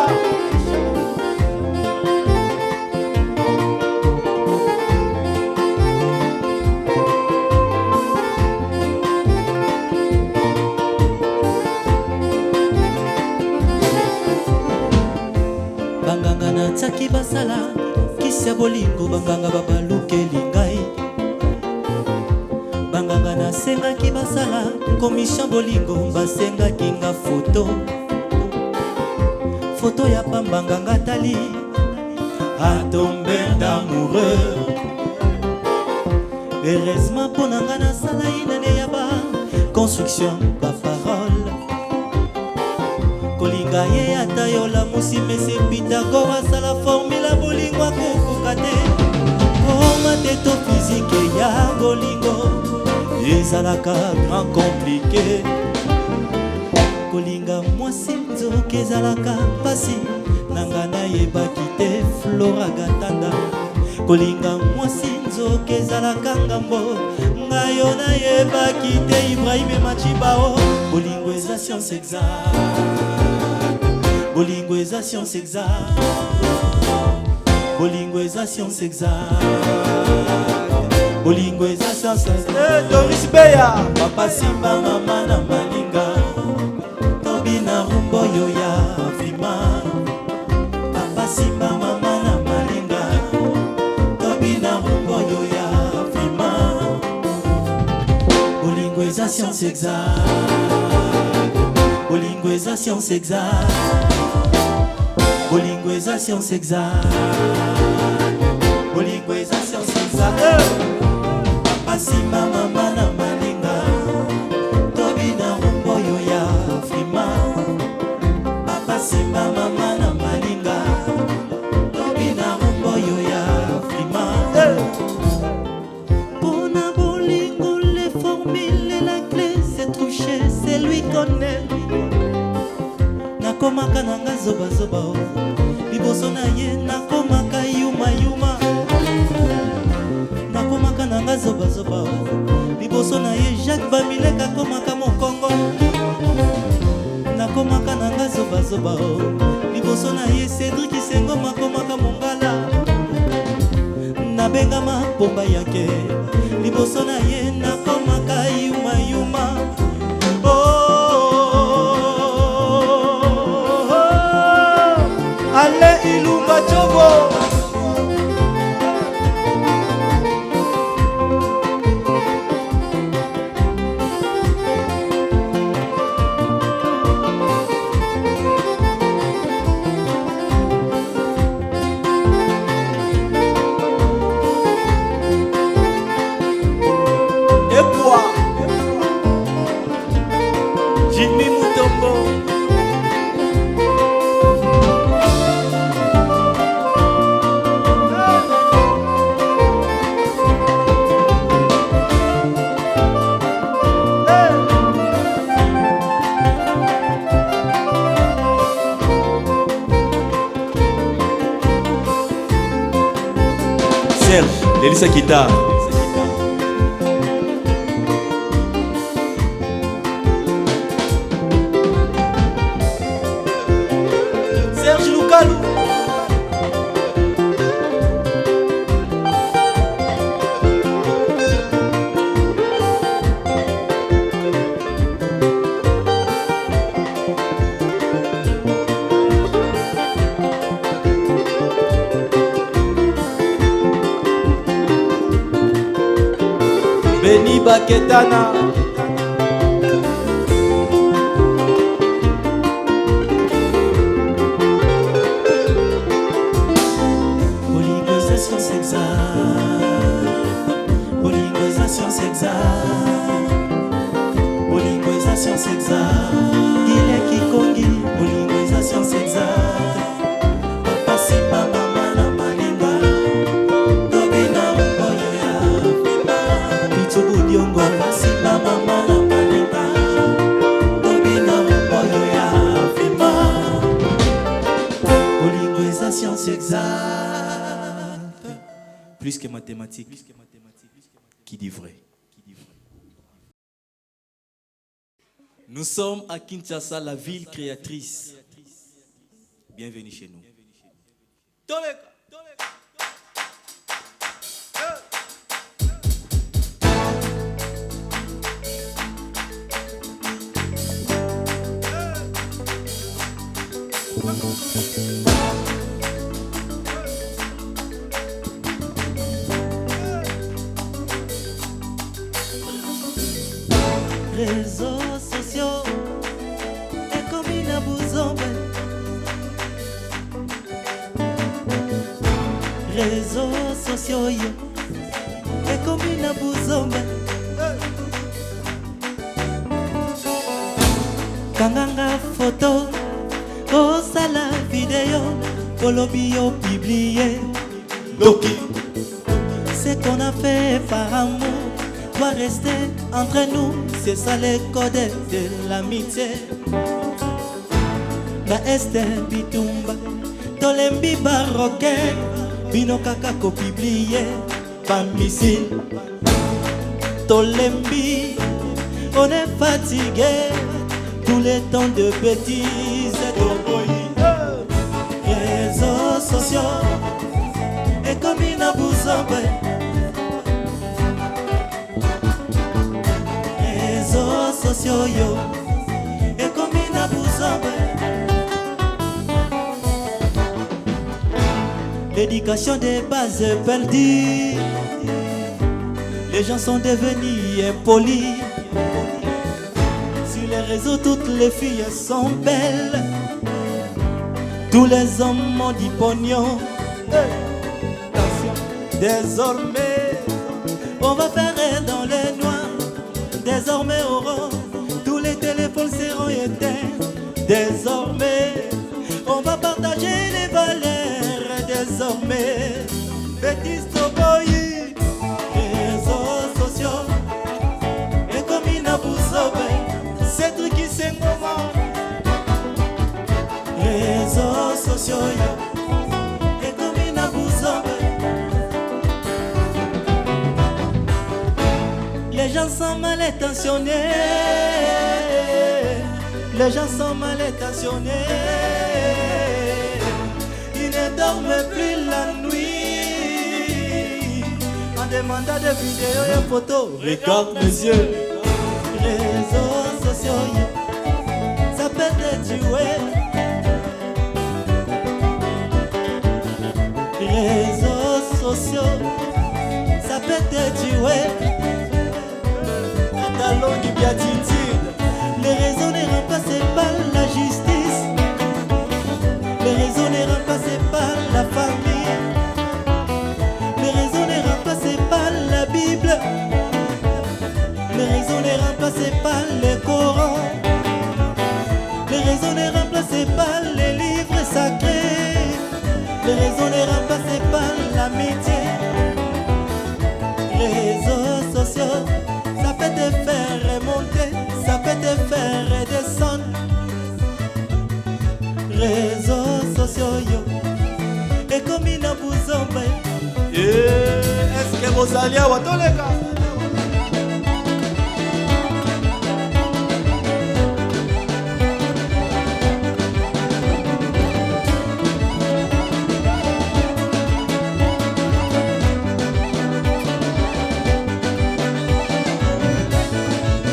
Banganga na tsaki basala kisia bolingo, banganga babalukeli ngai. Banganga na sengaki basala commission bolingo, basengaki nga foto. Photo ya pambanganga tali a tombé d'amoureux. Heureusement pour nanga na sala inane ya ba construction ba parole. Kolinga ye atayola musi mese Pythagore sala formula bolingo akokoka te. Koma teto physique ya bolingo ezalaka grand compliqué. Kolinga mwasi nzoka ezalaka pasi nanga nayebaki te Flora Gatanda. Kolinga mwasi nzoka ezalaka ngambo ngayo nayebaki te Ibrahim Machibao. Bolingo eza science exacte, bolingo eza science exacte, bolingo eza science exacte, bolingo eza science exacte. Doris Beya papa Simba mama na malinga na rumbo yo ya Afrima. Papa Simba mama na malinga tobi na rumbo yo ya Afrima. Bolingo eza science exacte, bolingo eza science exacte, bolingo eza science exacte, bolingo eza science exacte. Papa Simba mama na malinga tobi na rumbo yo ya Afrima. Simba mama na malinga tobi na rumbo yo ya Afrima. Pona bolingo les formules et la clé c'est touché, c'est lui qu'on aime. Nakomaka nanga zoba zoba liboso na ye nakomaka yuma yuma. Nakomaka nanga zoba zoba liboso na ye Jacques Bamileka komaka mokongo. Nakomaka nanga zoba zoba liboso na ye Cédric Sengo makomaka mongala. Nabengama pomba yake liboso na ye nakomaka yuma yuma. Oh, oh, oh. Ale Ilunga Chogo. Jimmy Mutombo. Serge, Elisa Kita. Denis Baketana. Polygonisation sexuelle. Polygonisation sexuelle. Polygonisation sexuelle. Il est qui congi. Polygonisation sexuelle. Papa si maman na maninga. Tobina mboyo ya fima. Bitubu diongo. Papa si maman na maninga. Tobina mboyo ya fima. Polygonisation sexuelle. Plus que mathématiques, qui dit vrai. Nous sommes à Kinshasa, la ville créatrice. Bienvenue chez nous. Réseaux sociaux et comme une bouzombe. Réseaux sociaux et comme une bouzombe. Kanganga photo, oh ça la vidéo, polobio publié. Doki, ce qu'on a fait par amour doit rester entre nous, c'est ça le code de l'amitié. Na Esther Bitumba, Tolembi Baroque, Bino Kakako publié, pas missile. Tolembi, on est fatigué, tous les temps de bêtises de boy. Réseaux sociaux, et comme une bouzombe. Sociaux yo et comme une bouzombe. L'éducation des bases perdue. Les gens sont devenus impolis. Sur les réseaux, toutes les filles sont belles. Tous les hommes ont du pognon. Désormais, on va faire dans les noirs. Désormais, tous les téléphones seront éteints. Désormais, on va partager les valeurs. Désormais, bêtises toboyi, réseaux sociaux, et comme une bouzombe, c'est truc qui c'est moment. Réseaux sociaux, et comme une bouzombe. Les gens sont mal intentionnés. Les gens sont mal intentionnés. Ils ne dorment plus la nuit en demandant des vidéos et photos. Regarde mes yeux. Réseaux sociaux, ça peut te tuer. Réseaux sociaux, ça peut te tuer. La longue béatitude. Les raisons n'est remplacées par la justice. Les raisons n'est remplacées par la famille. Les raisons n'est remplacées par la Bible. Les raisons n'est remplacées par le Coran. Les raisons n'est remplacées par les livres sacrés. Les raisons n'est remplacées par l'amitié. Réseaux sociaux, ça peut te faire remonter, ça peut te faire descendre. Réseaux sociaux, et comme une bouzombe. Est-ce que vous allez à Watoleka?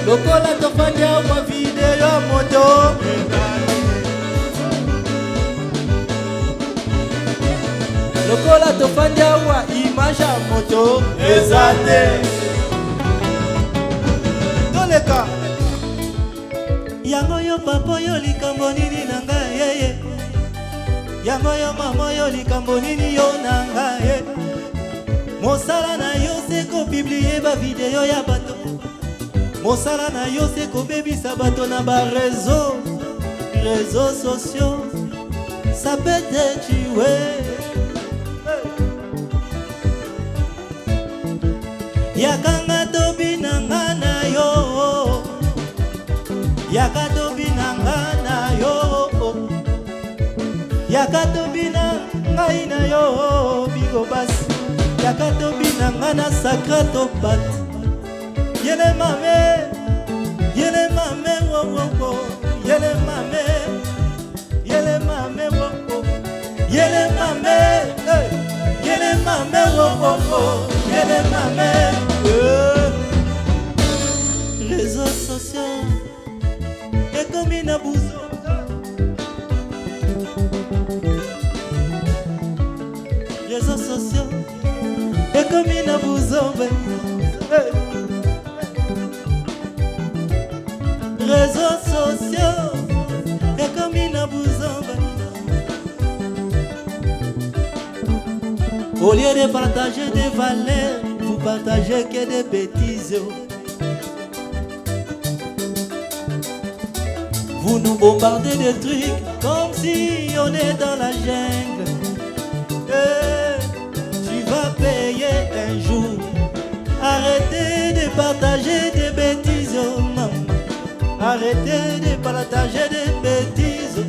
Lokola tofanya wa video moto. Lokola tofanya wa image moto. Ezate. toleka yango yo papa yo likambo nini na ngai yeye yango yo mama yo likambo nini yo na ngai mosala na yo se kopiblie bavideo ya bato mosala na yo se kobebisa bato na bareseau sociaux ça peut te tuer yakanga tobinanga na yo yaka tobinanga na yo yaka tobina ngai na yo bigo basi yaka tobinanga na sakra topat yele mame wo wo wo yele mame wo wo yele mame wo wo wo yele mame réseaux sociaux et comme une abouzo réseaux sociaux et comme une abouzo réseaux sociaux et comme une abouzo au lieu de partager des valeurs vous partagez que des bêtises. Vous nous bombardez de trucs comme si on est dans la jungle. Tu vas payer un jour. Arrêtez de partager des bêtises, maman. Arrêtez de partager des bêtises.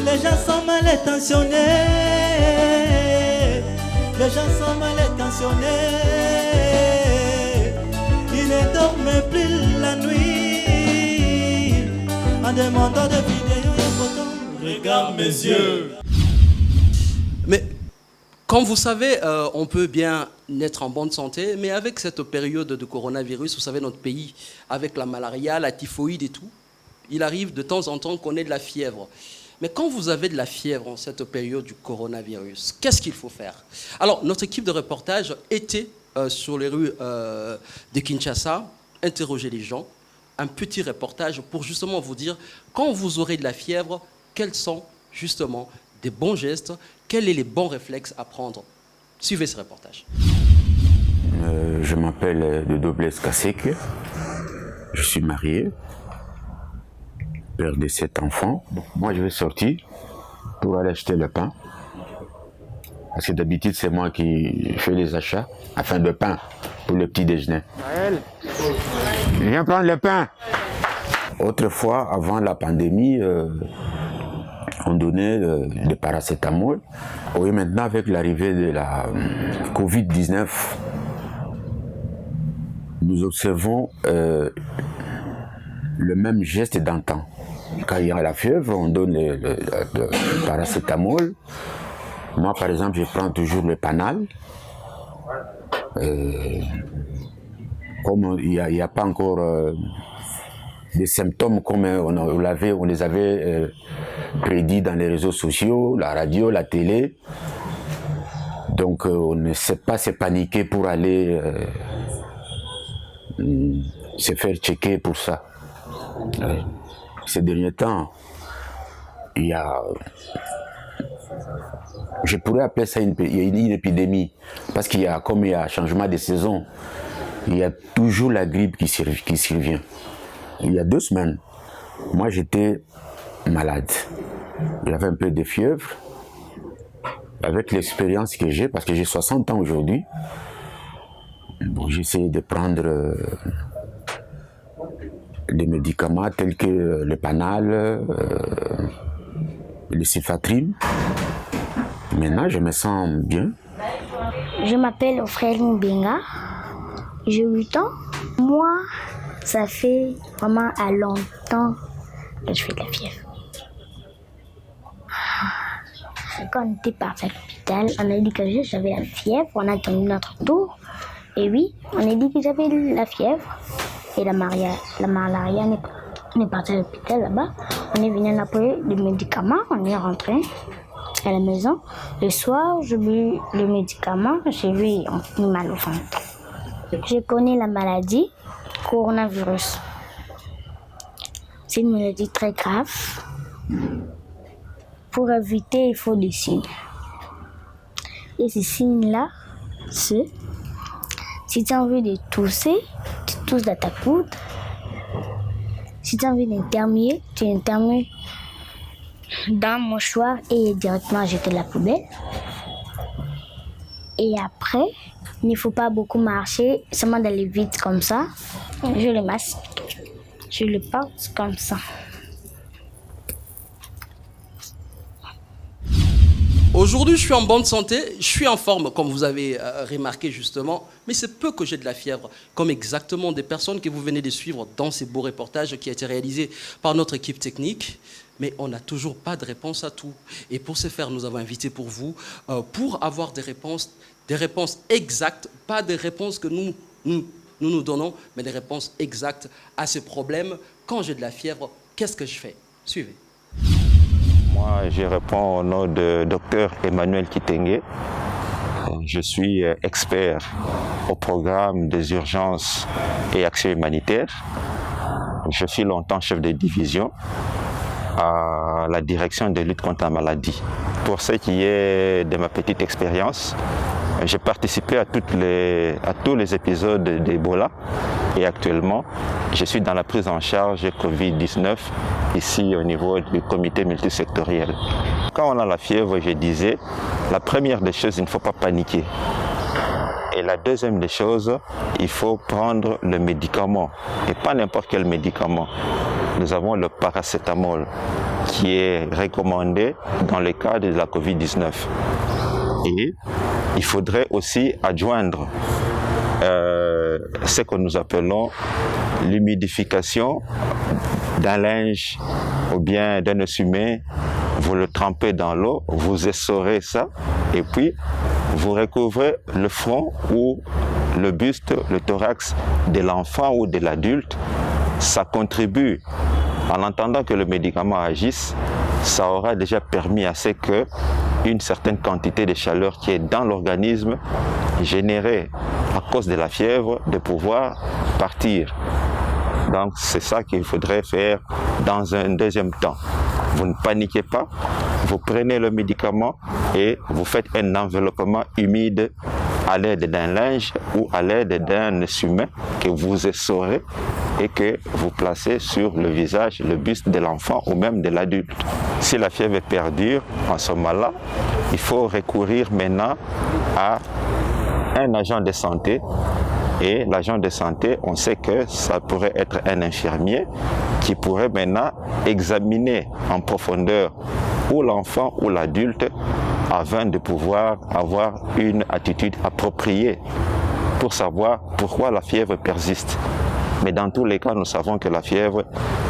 Les gens sont mal intentionnés. Ils ne dorment plus la nuit en demandant des vidéos et photos. Regarde mes yeux. Mais comme vous savez, on peut bien être en bonne santé, mais avec cette période de coronavirus, vous savez, notre pays, avec la malaria, la typhoïde et tout, il arrive de temps en temps qu'on ait de la fièvre. Mais quand vous avez de la fièvre en cette période du coronavirus, qu'est-ce qu'il faut faire? Alors, notre équipe de reportage était sur les rues de Kinshasa, interroger les gens, un petit reportage pour justement vous dire, quand vous aurez de la fièvre, quels sont justement des bons gestes, quels sont les bons réflexes à prendre? Suivez ce reportage. Je m'appelle Dodo Blaise Kaseke, je suis marié. Père de 7 enfants. Moi, je vais sortir pour aller acheter le pain. Parce que d'habitude, c'est moi qui fais les achats afin de pain pour le petit déjeuner. Viens prendre le pain. Autrefois, avant la pandémie, on donnait le paracétamol. Oui, maintenant, avec l'arrivée de la Covid-19, nous observons le même geste d'antan. Quand il y a la fièvre, on donne le paracétamol. Moi, par exemple, je prends toujours le Panal. Comme il n'y a pas encore des symptômes comme on les avait prédits dans les réseaux sociaux, la radio, la télé. Donc, on ne sait pas se paniquer pour aller se faire checker pour ça. Ces derniers temps, il y a, je pourrais appeler ça une épidémie, parce qu'il y a, comme il y a changement de saison, il y a toujours la grippe qui survient. Il y a 2 semaines, moi j'étais malade, j'avais un peu de fièvre. Avec l'expérience que j'ai, parce que j'ai 60 ans aujourd'hui, bon, j'essaie de prendre des médicaments tels que le Panal, le sulfatrine. Maintenant, je me sens bien. Je m'appelle Ofrel Benga, j'ai 8 ans. Moi, ça fait vraiment à longtemps que je fais de la fièvre. Quand on était parti à l'hôpital, on a dit que j'avais la fièvre, on a attendu notre tour. Et oui, on a dit que j'avais la fièvre. Et la malaria, on est parti à l'hôpital là-bas. On est venu appeler des médicaments, on est rentré à la maison. Le soir, j'ai bu le médicament, j'ai vu un mal au ventre. Je connais la maladie, coronavirus. C'est une maladie très grave. Pour éviter, il faut des signes. Et ces signes-là, c'est si tu as envie de tousser, tu tousses dans ta coude. Si tu as envie d'intermuer, tu intermues dans mon mouchoir et directement jeter la poubelle. Et après, il ne faut pas beaucoup marcher, seulement d'aller vite comme ça. Je le masque, je le porte comme ça. Aujourd'hui, je suis en bonne santé, je suis en forme, comme vous avez remarqué justement, mais c'est peu que j'ai de la fièvre, comme exactement des personnes que vous venez de suivre dans ces beaux reportages qui a été réalisé par notre équipe technique. Mais on n'a toujours pas de réponse à tout. Et pour ce faire, nous avons invité pour vous, pour avoir des réponses exactes, pas des réponses que nous donnons, mais des réponses exactes à ces problèmes. Quand j'ai de la fièvre, qu'est-ce que je fais? Suivez. Moi, je réponds au nom de Dr Emmanuel Kitenge. Je suis expert au programme des urgences et actions humanitaires. Je suis longtemps chef de division à la direction de lutte contre la maladie. Pour ce qui est de ma petite expérience, j'ai participé à tous les épisodes d'Ebola et actuellement, je suis dans la prise en charge Covid-19 ici au niveau du comité multisectoriel. Quand on a la fièvre, je disais, la première des choses, il ne faut pas paniquer. Et la deuxième des choses, il faut prendre le médicament, et pas n'importe quel médicament. Nous avons le paracétamol qui est recommandé dans le cadre de la Covid-19. Et il faudrait aussi adjoindre ce que nous appelons l'humidification d'un linge ou bien d'un essuie-main. Vous le trempez dans l'eau, vous essorez ça et puis vous recouvrez le front ou le buste, le thorax de l'enfant ou de l'adulte. Ça contribue, en attendant que le médicament agisse, ça aura déjà permis à ce que une certaine quantité de chaleur qui est dans l'organisme générée à cause de la fièvre, de pouvoir partir. Donc c'est ça qu'il faudrait faire dans un deuxième temps. Vous ne paniquez pas, vous prenez le médicament et vous faites un enveloppement humide à l'aide d'un linge ou à l'aide d'un essuie-main que vous essorez et que vous placez sur le visage, le buste de l'enfant ou même de l'adulte. Si la fièvre perdure, en ce moment-là, il faut recourir maintenant à un agent de santé. Et l'agent de santé, on sait que ça pourrait être un infirmier qui pourrait maintenant examiner en profondeur ou l'enfant ou l'adulte afin de pouvoir avoir une attitude appropriée pour savoir pourquoi la fièvre persiste. Mais dans tous les cas, nous savons que la fièvre,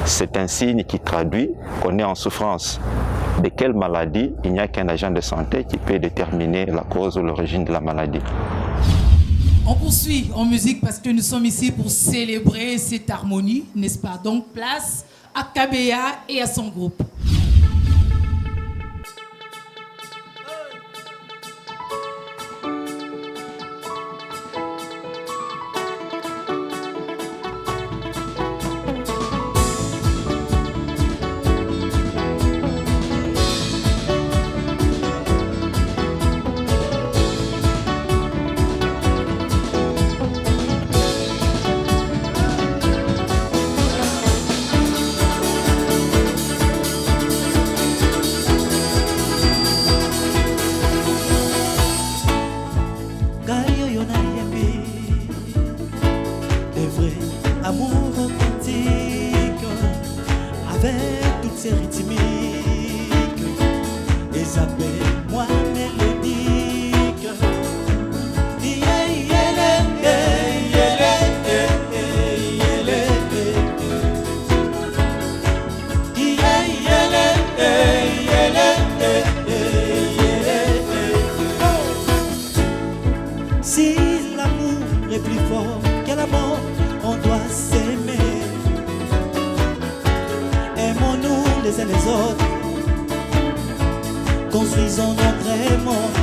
c'est un signe qui traduit qu'on est en souffrance. De quelle maladie? Il n'y a qu'un agent de santé qui peut déterminer la cause ou l'origine de la maladie. On poursuit en musique parce que nous sommes ici pour célébrer cette harmonie, n'est-ce pas? Donc place à Kabea et à son groupe. Avec toutes ces rythmiques est plus fort que la mort, on doit s'aimer. Aimons-nous les uns les autres, construisons notre monde.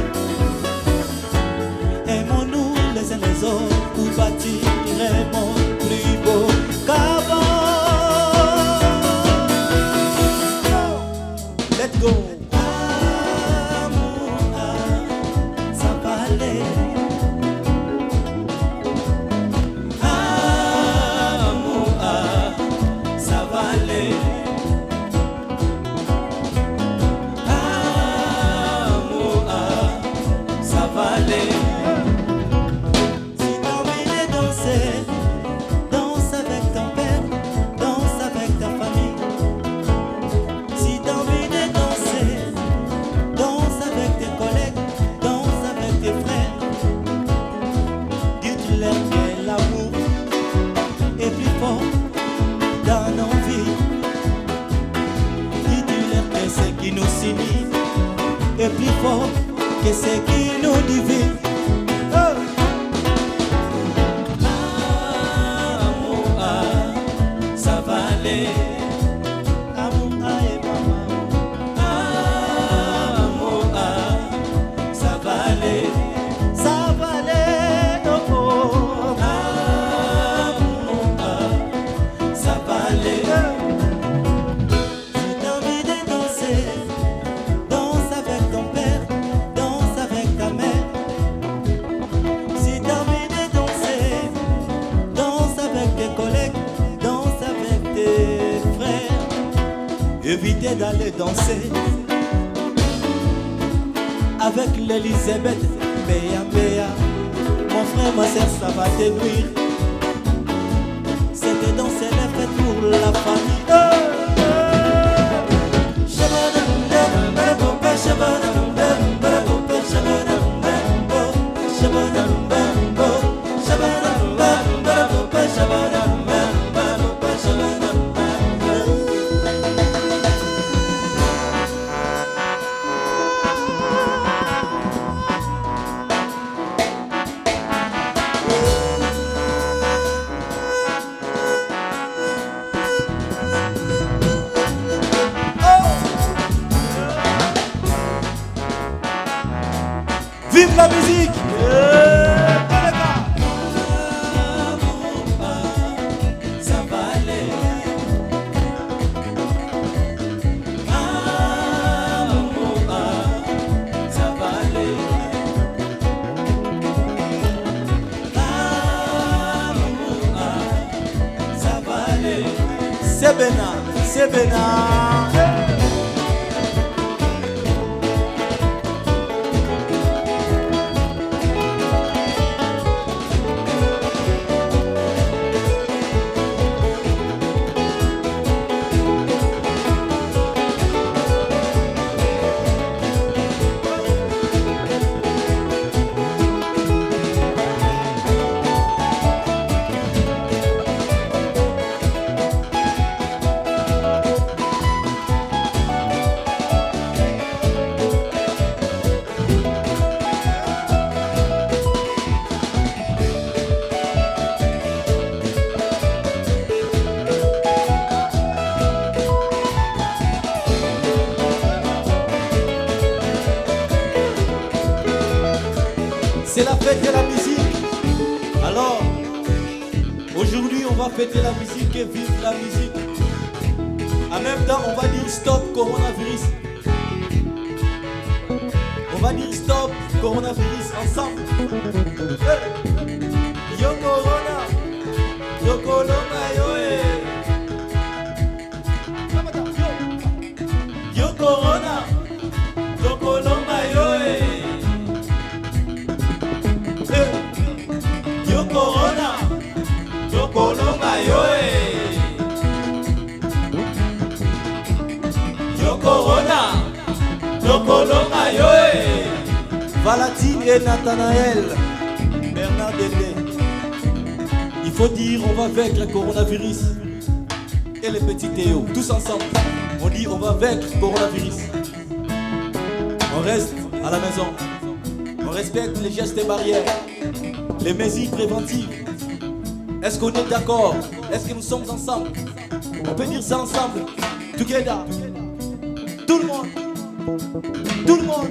Aimons-nous les uns les autres pour bâtir un monde plus beau qu'avant. Let's go. Et plus fort que ce qui nous divise. Oh. Amour, ça va aller. Amour, et maman. Amour, ça va aller. Ça va aller. Oh, oh. Amour, ça va aller. Si t'as envie de danser, évitez d'aller danser avec l'Elisabeth, Béa, Béa. Mon frère, ma soeur, ça va te nuire. Cette danse, elle est faite pour la famille. Vive la musique! Ça va aller. Ça va aller. Ça va aller. C'est Bénin, c'est Bénin. C'est la fête de la musique. Alors, aujourd'hui, on va fêter la musique et vivre la musique. En même temps, on va dire stop coronavirus. On va dire stop coronavirus ensemble. Yo corona, yo corona, yo yo corona, yo corona, yo Yo corona, yo colomba, yo Yo corona, yo colomba, yo Valentine et Nathanaël, Bernard Dende. Il faut dire on va vaincre le coronavirus. Et les petits Théo, tous ensemble. On dit on va vaincre le coronavirus. On reste à la maison. On respecte les gestes et barrières. les mesures préventives. Est-ce qu'on est d'accord? Est-ce que nous sommes ensemble? On peut dire ça ensemble. Together. Tout le monde. Tout le monde.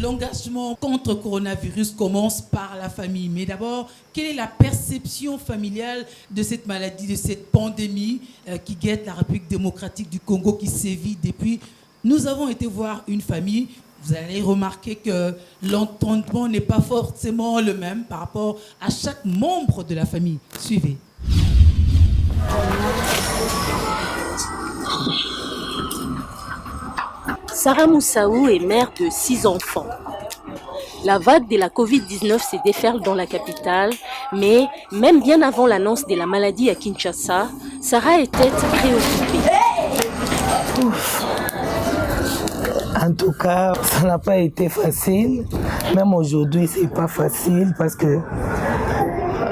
L'engagement contre le coronavirus commence par la famille. Mais d'abord, quelle est la perception familiale de cette maladie, de cette pandémie qui guette la République démocratique du Congo, qui sévit depuis? Nous avons été voir une famille. Vous allez remarquer que l'entendement n'est pas forcément le même par rapport à chaque membre de la famille. Suivez. Sarah Moussaou est mère de 6 enfants. La vague de la Covid-19 se déferle dans la capitale, mais même bien avant l'annonce de la maladie à Kinshasa, Sarah était préoccupée. En tout cas, ça n'a pas été facile. Même aujourd'hui, c'est pas facile parce que,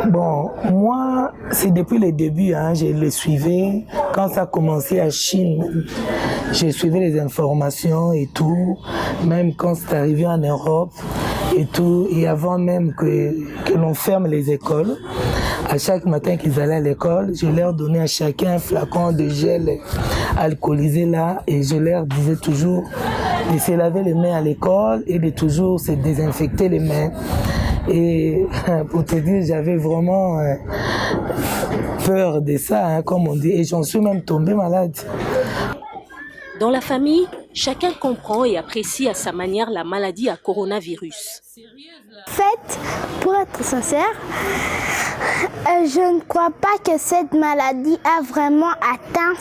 bon, moi, c'est depuis le début, je le suivais. Quand ça a commencé à Chine, j'ai suivi les informations et tout. Même quand c'est arrivé en Europe et tout. Et avant même que l'on ferme les écoles, à chaque matin qu'ils allaient à l'école, je leur donnais à chacun un flacon de gel alcoolisé là. Et je leur disais toujours de se laver les mains à l'école et de toujours se désinfecter les mains. Et pour te dire, j'avais vraiment peur de ça, comme on dit, et j'en suis même tombé malade. Dans la famille, chacun comprend et apprécie à sa manière la maladie à coronavirus. En fait, pour être sincère, je ne crois pas que cette maladie a vraiment atteint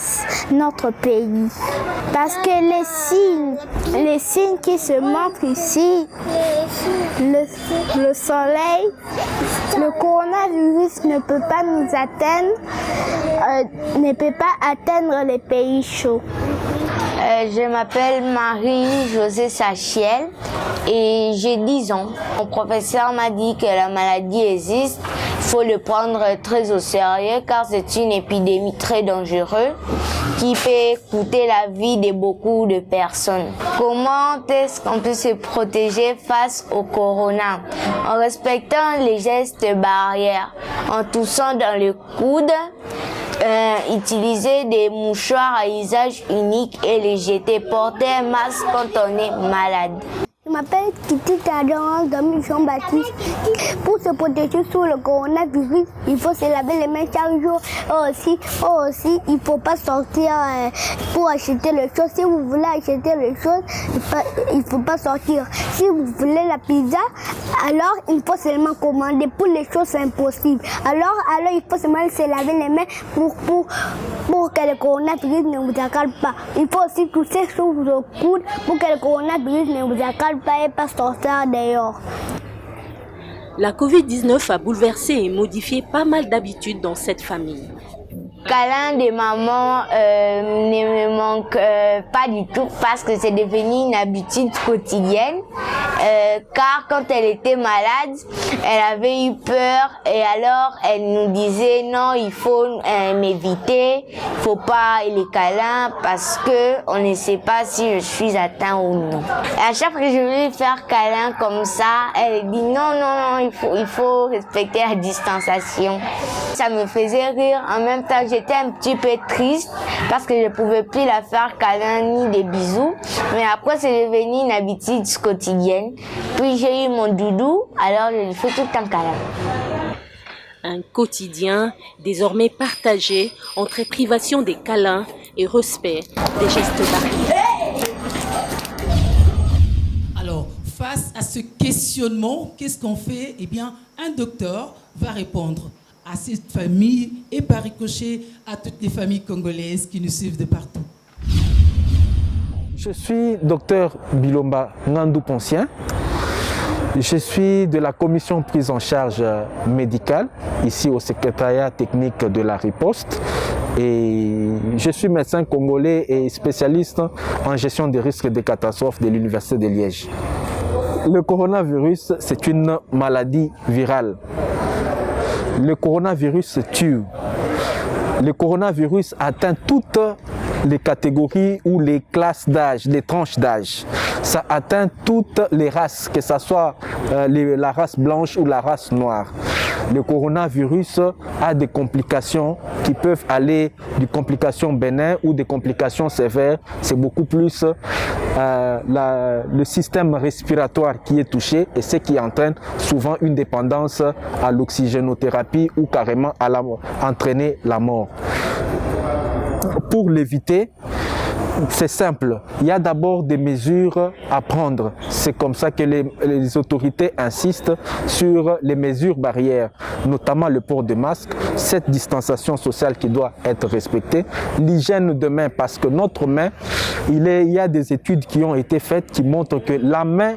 notre pays. Parce que les signes qui se montrent ici, le soleil, le coronavirus ne peut pas nous atteindre, ne peut pas atteindre les pays chauds. Je m'appelle Marie-Josée Sachiel et j'ai 10 ans. Mon professeur m'a dit que la maladie existe. Il faut le prendre très au sérieux car c'est une épidémie très dangereuse qui peut coûter la vie de beaucoup de personnes. Comment est-ce qu'on peut se protéger face au corona? En respectant les gestes barrières, en toussant dans le coude, utiliser des mouchoirs à usage unique et les jeter, porter un masque quand on est malade. Je m'appelle Kitty Tadon, Dominique Jean-Baptiste. Pour se protéger sur le coronavirus, il faut se laver les mains chaque jour. Aussi, il ne faut pas sortir pour acheter les choses. Si vous voulez acheter les choses, il ne faut pas sortir. Si vous voulez la pizza, alors il faut seulement commander. Pour les choses, c'est impossible. Alors il faut seulement se laver les mains pour que le coronavirus ne vous accale pas. Il faut aussi tousser sur vos coudes pour que le coronavirus ne vous accale pas et pas sortir dehors. La Covid-19 a bouleversé et modifié pas mal d'habitudes dans cette famille. câlin de maman ne me manque pas du tout parce que c'est devenu une habitude quotidienne. Car quand elle était malade, elle avait eu peur et alors elle nous disait non, il faut m'éviter, il faut pas les câlins parce que on ne sait pas si je suis atteint ou non. Et à chaque fois que je voulais faire câlin comme ça, elle dit non, il faut respecter la distanciation. Ça me faisait rire. En même temps, j'étais un petit peu triste parce que je pouvais plus la faire câlin ni des bisous. Mais après, c'est devenu une habitude quotidienne. Puis j'ai eu mon doudou, alors je lui fais tout le temps câlin. Un quotidien désormais partagé entre privation des câlins et respect des gestes barrières. Alors, face à ce questionnement, qu'est-ce qu'on fait? Eh bien, un docteur va répondre à cette famille et par ricochet à toutes les familles congolaises qui nous suivent de partout. Je suis docteur Bilomba Nandou Poncien. Je suis de la commission prise en charge médicale, ici au secrétariat technique de la riposte. Et je suis médecin congolais et spécialiste en gestion des risques et des catastrophes de l'Université de Liège. Le coronavirus, c'est une maladie virale. Le coronavirus tue. Le coronavirus atteint toutes les catégories ou les classes d'âge, les tranches d'âge. Ça atteint toutes les races, que ce soit la race blanche ou la race noire. Le coronavirus a des complications qui peuvent aller des complications bénines ou des complications sévères. C'est beaucoup plus le système respiratoire qui est touché et ce qui entraîne souvent une dépendance à l'oxygénothérapie ou carrément à entraîner la mort. Pour l'éviter, c'est simple. Il y a d'abord des mesures à prendre. C'est comme ça que les autorités insistent sur les mesures barrières, notamment le port de masque, cette distanciation sociale qui doit être respectée, l'hygiène de main, parce que notre main, il y a des études qui ont été faites qui montrent que la main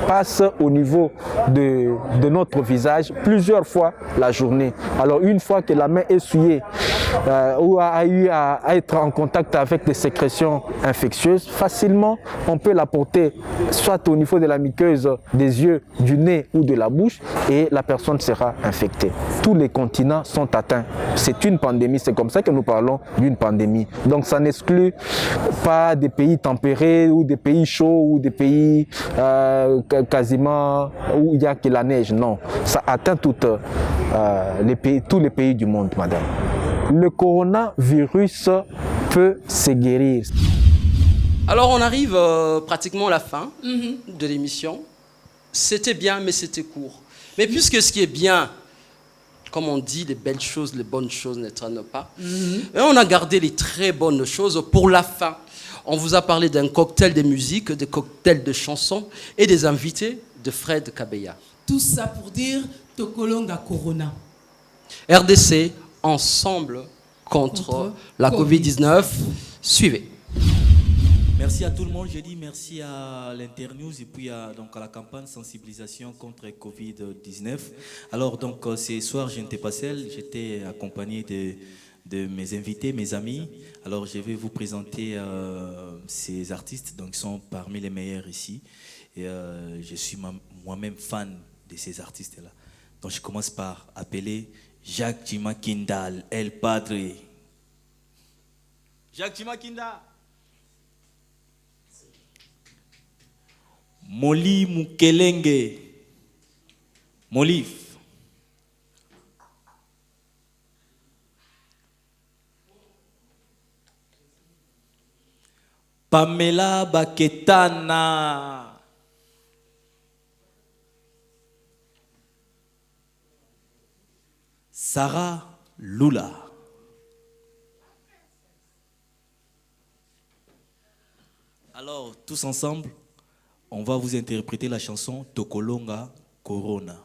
passe au niveau de notre visage plusieurs fois la journée. Alors une fois que la main est essuyée ou a eu à être en contact avec des sécrétions infectieuse, facilement on peut la porter soit au niveau de la muqueuse des yeux, du nez ou de la bouche et la personne sera infectée. Tous les continents sont atteints. C'est une pandémie, c'est comme ça que nous parlons d'une pandémie. Donc ça n'exclut pas des pays tempérés ou des pays chauds ou des pays quasiment où il n'y a que la neige. Non, ça atteint tous les pays du monde, madame. Le coronavirus peut se guérir. Alors on arrive pratiquement à la fin de l'émission. C'était bien, mais c'était court. Mais puisque ce qui est bien, comme on dit, les belles choses, les bonnes choses ne traînent pas. Et on a gardé les très bonnes choses pour la fin. On vous a parlé d'un cocktail de musique, des cocktails de chansons et des invités de Fred Kabeya. Tout ça pour dire Tokolonga Corona. RDC, ensemble contre la Covid-19. Suivez. Merci à tout le monde. Je dis merci à l'Internews et puis à la campagne sensibilisation contre Covid-19. Alors donc ce soir, je n'étais pas seul, j'étais accompagné de mes invités, mes amis. Alors je vais vous présenter ces artistes, donc ils sont parmi les meilleurs ici. Et je suis moi-même fan de ces artistes-là. Donc je commence par appeler Jacques Chimakinda, El Padre. Jacques Chimakinda. Moli Mukelenge. Molif. Pamela Baketana. Sarah Lula. Alors, tous ensemble, on va vous interpréter la chanson Tokolonga Corona.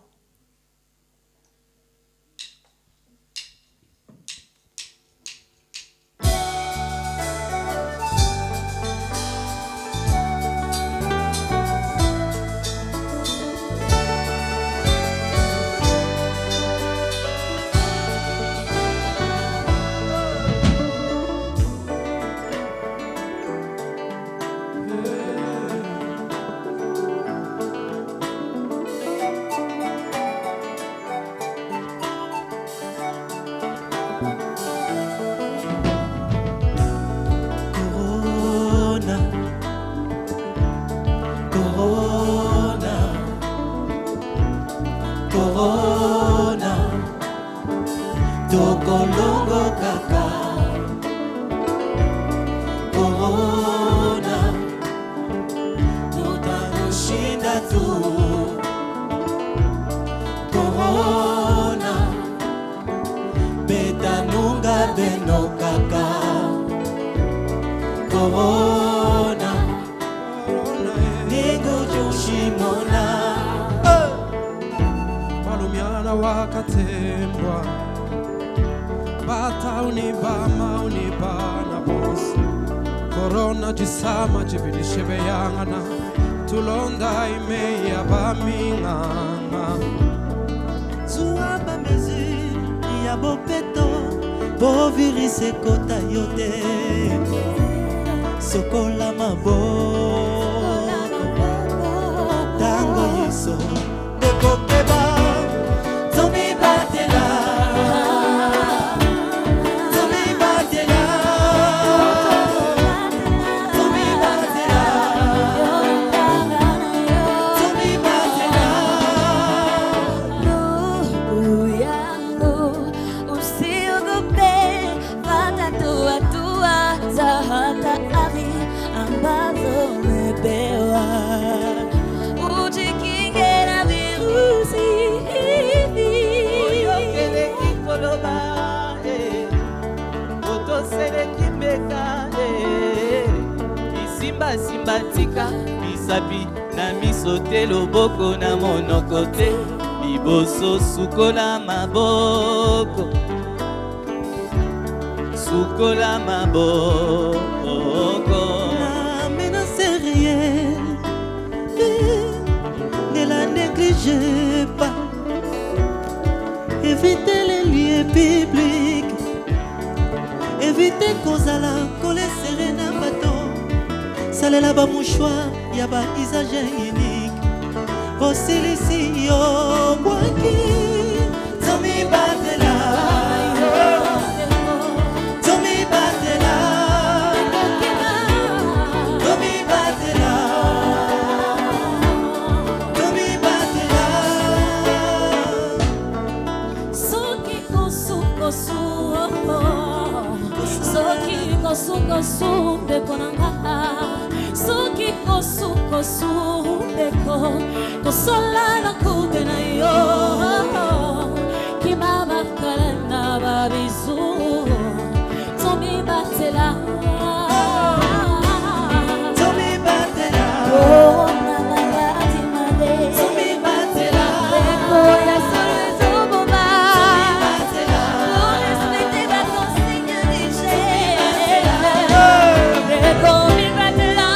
Corona, tokolongo kaka. Corona, tutakushinda tu. Corona, betanunga beno kaka. Corona, nigo joshimona. Walumiana wakatembwa, bata unibama unibana bos. Corona jisama jibilishe beyangana, tulonda ime ya baminganga. Zua ba mesure ya bopeto, bo virus ekota yote. Sokola maboko, tango yeso dekokeba, zomi batela. Simba tika misapi na misote loboko na monoko te liboso sukola maboko la menace est réelle, ne la négligez pas, évitez les lieux publics, évitez kozala coller serré na bateau. Salela ba mouchoir, ya ba usage unique. Osilisi yo bwaki, Tommy Batela. Tommy Batela. Tommy Batela. Tommy Batela. Soki kosu kosu, soki kosu kosu bekonanga. Soki kosu kosu beko kosola na kubena yo kimaba kalena babizu Tommy Batela Tommy Batela oh mama ya timade Tommy Batela beko ya solo boba Tommy Batela pour respecter la consigne d'hygiène beko mi Batela.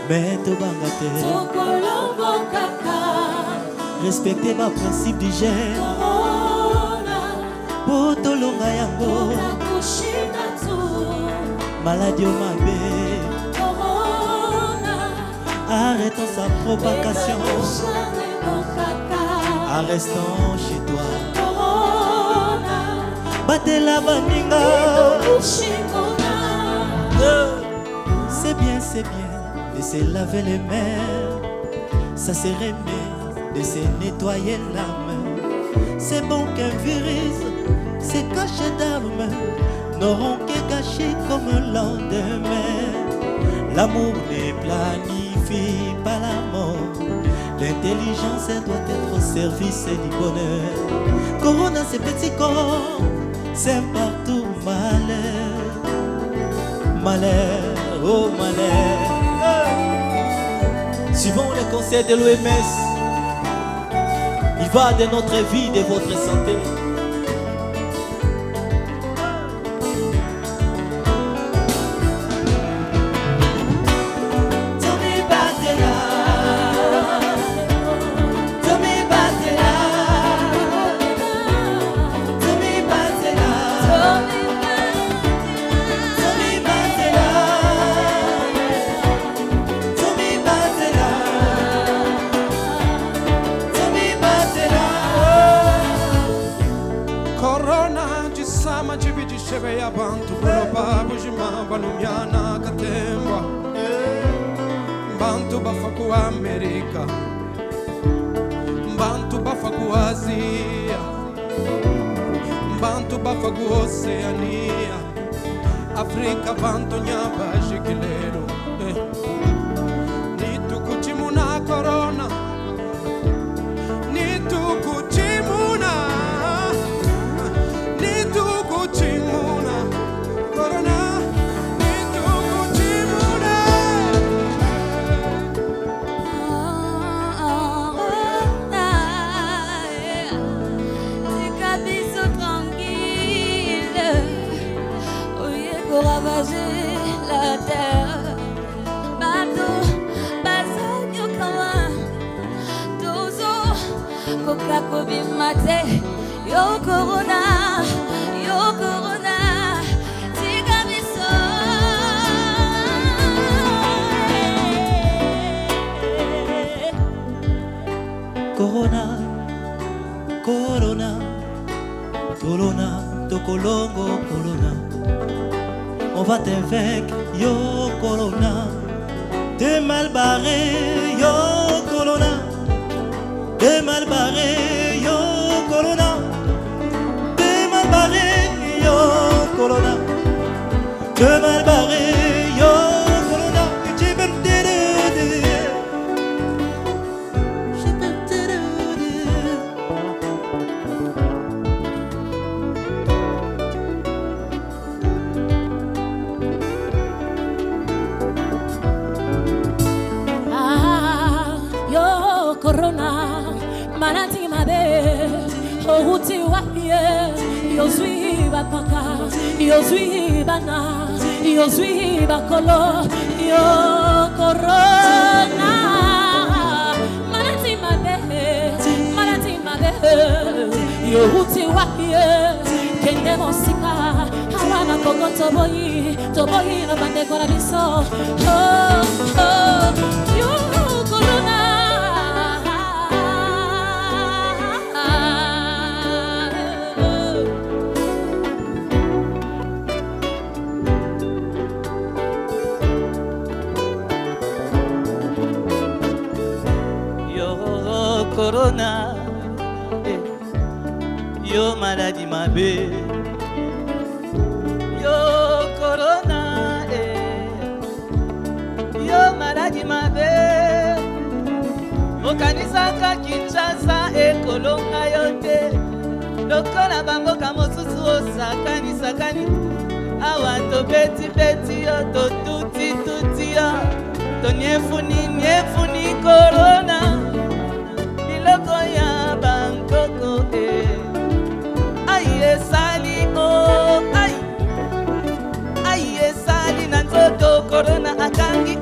Meto bangate respectez ma principe d'hygiène. Botolonga yango maladie au mabe. Arrêtons sa propagation en restant chez toi. Battez la baninga. C'est bien de se laver les mains, ça serait mieux de se nettoyer l'âme. C'est bon qu'un virus se cache d'armes, n'auront que gâché comme un lendemain. L'amour ne planifie pas la mort, l'intelligence doit être au service du bonheur. Corona, ces petits corps, c'est partout malheur, malheur, oh malheur. Suivons les conseils de l'OMS, il va de notre vie, de votre santé. abantu boloba bujima balumiana katemba bantu bafa ku Amerika bantu bafa ku Asia bantu bafa ku Oceania Afrika bantu nyaba jikilero nitu kuchimuna corona nitu kuchimuna corona nitu kuchimuna Cabeça tranquille, oui, pour ravager la terre. Bateau, bateau, comment, dozo, coca, cobi, mate, yo corona, cabeça. Corona, corona, corona, tokolongo corona. On va te vaincre, yo corona. T'es mal barré, yo corona. T'es mal barré, yo corona. T'es mal barré, yo corona. T'es mal barré, yo corona. Tu peux me corona, manati mabe, ohuti waye, yozui bapaka, yozui bana, yozui bakolo, yo corona, manati mabe, yohuti waye, kende mosika, hawana kongo toboyi na bande kora biso, yo corona. Corona, yo maladie mabe, yo corona, yo maladie mabe, okanisaka Kinshasa ekolonga yote, lokola bamboka mosusu osakanisakani, awa to beti yo to tuti yo, to nyefuni corona. Lokoya Bangkoko aye sali oh aye sali nanzoto corona akangi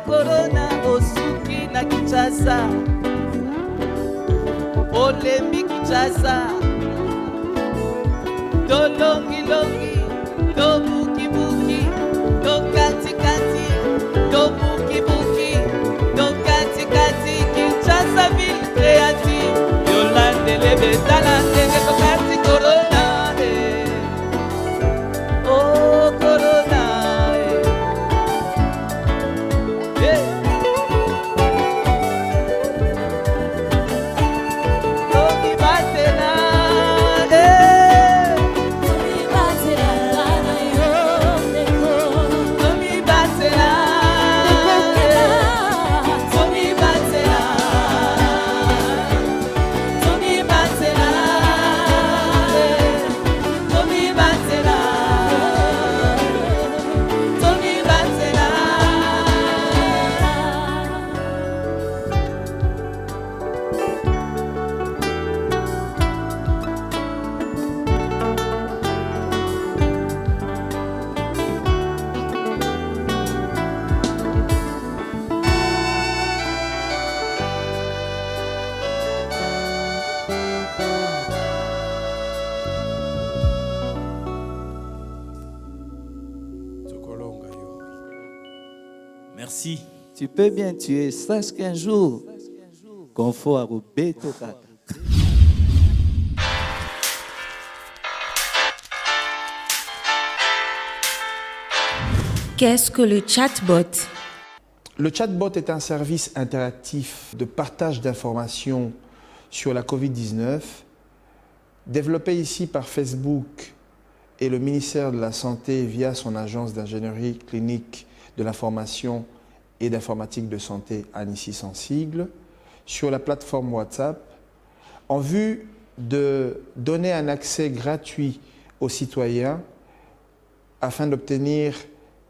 corona osuki na Kinshasa olembi Kinshasa dolongi do buki do kati do buki do kati Kinshasa ville créative Yolande lebetala ndenge tokati corona oh corona Tomi batela Merci. Tu peux bien tuer, sache qu'un jour, qu'on faut à Roberto Kaka. Qu'est-ce que le chatbot? Le chatbot est un service interactif de partage d'informations sur la Covid-19, développé ici par Facebook et le ministère de la Santé via son agence d'ingénierie clinique de l'information et d'informatique de santé Annecy sans sigle, sur la plateforme WhatsApp, en vue de donner un accès gratuit aux citoyens afin d'obtenir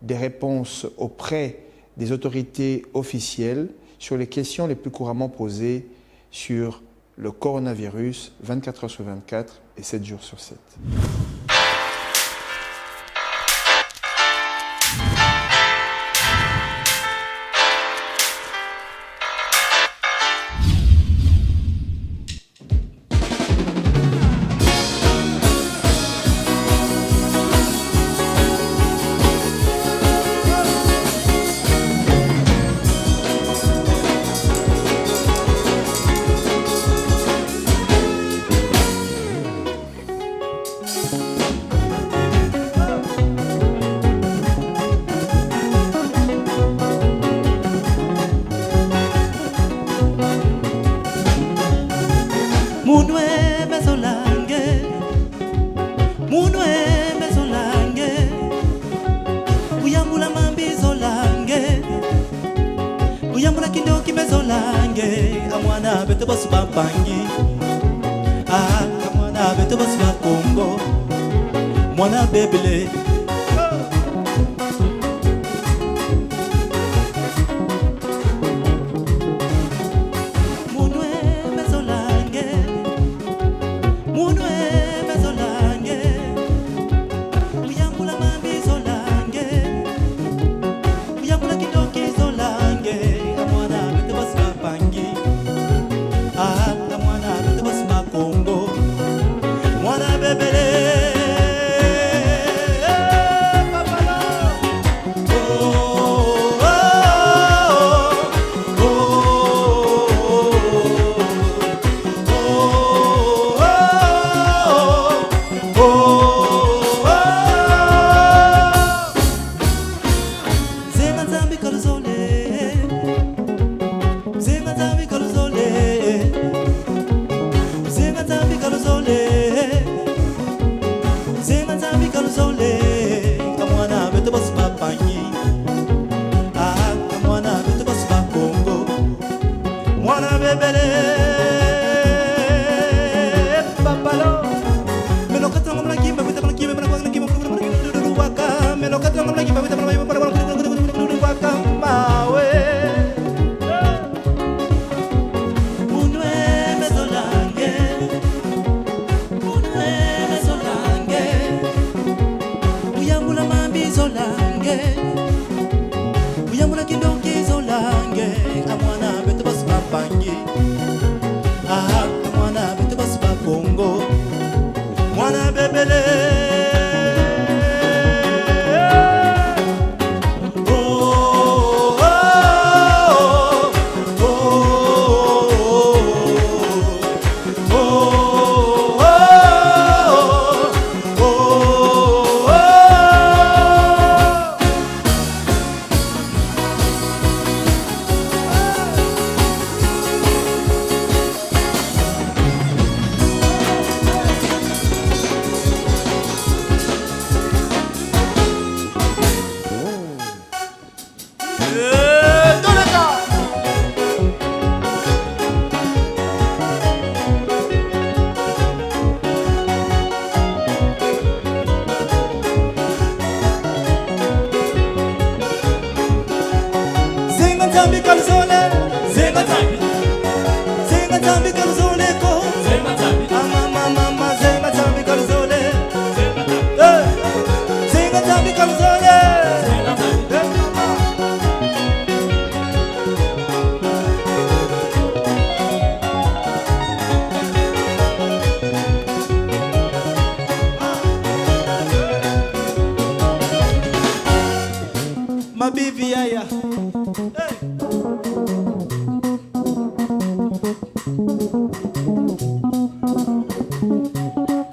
des réponses auprès des autorités officielles sur les questions les plus couramment posées sur le coronavirus 24 heures sur 24 et 7 jours sur 7.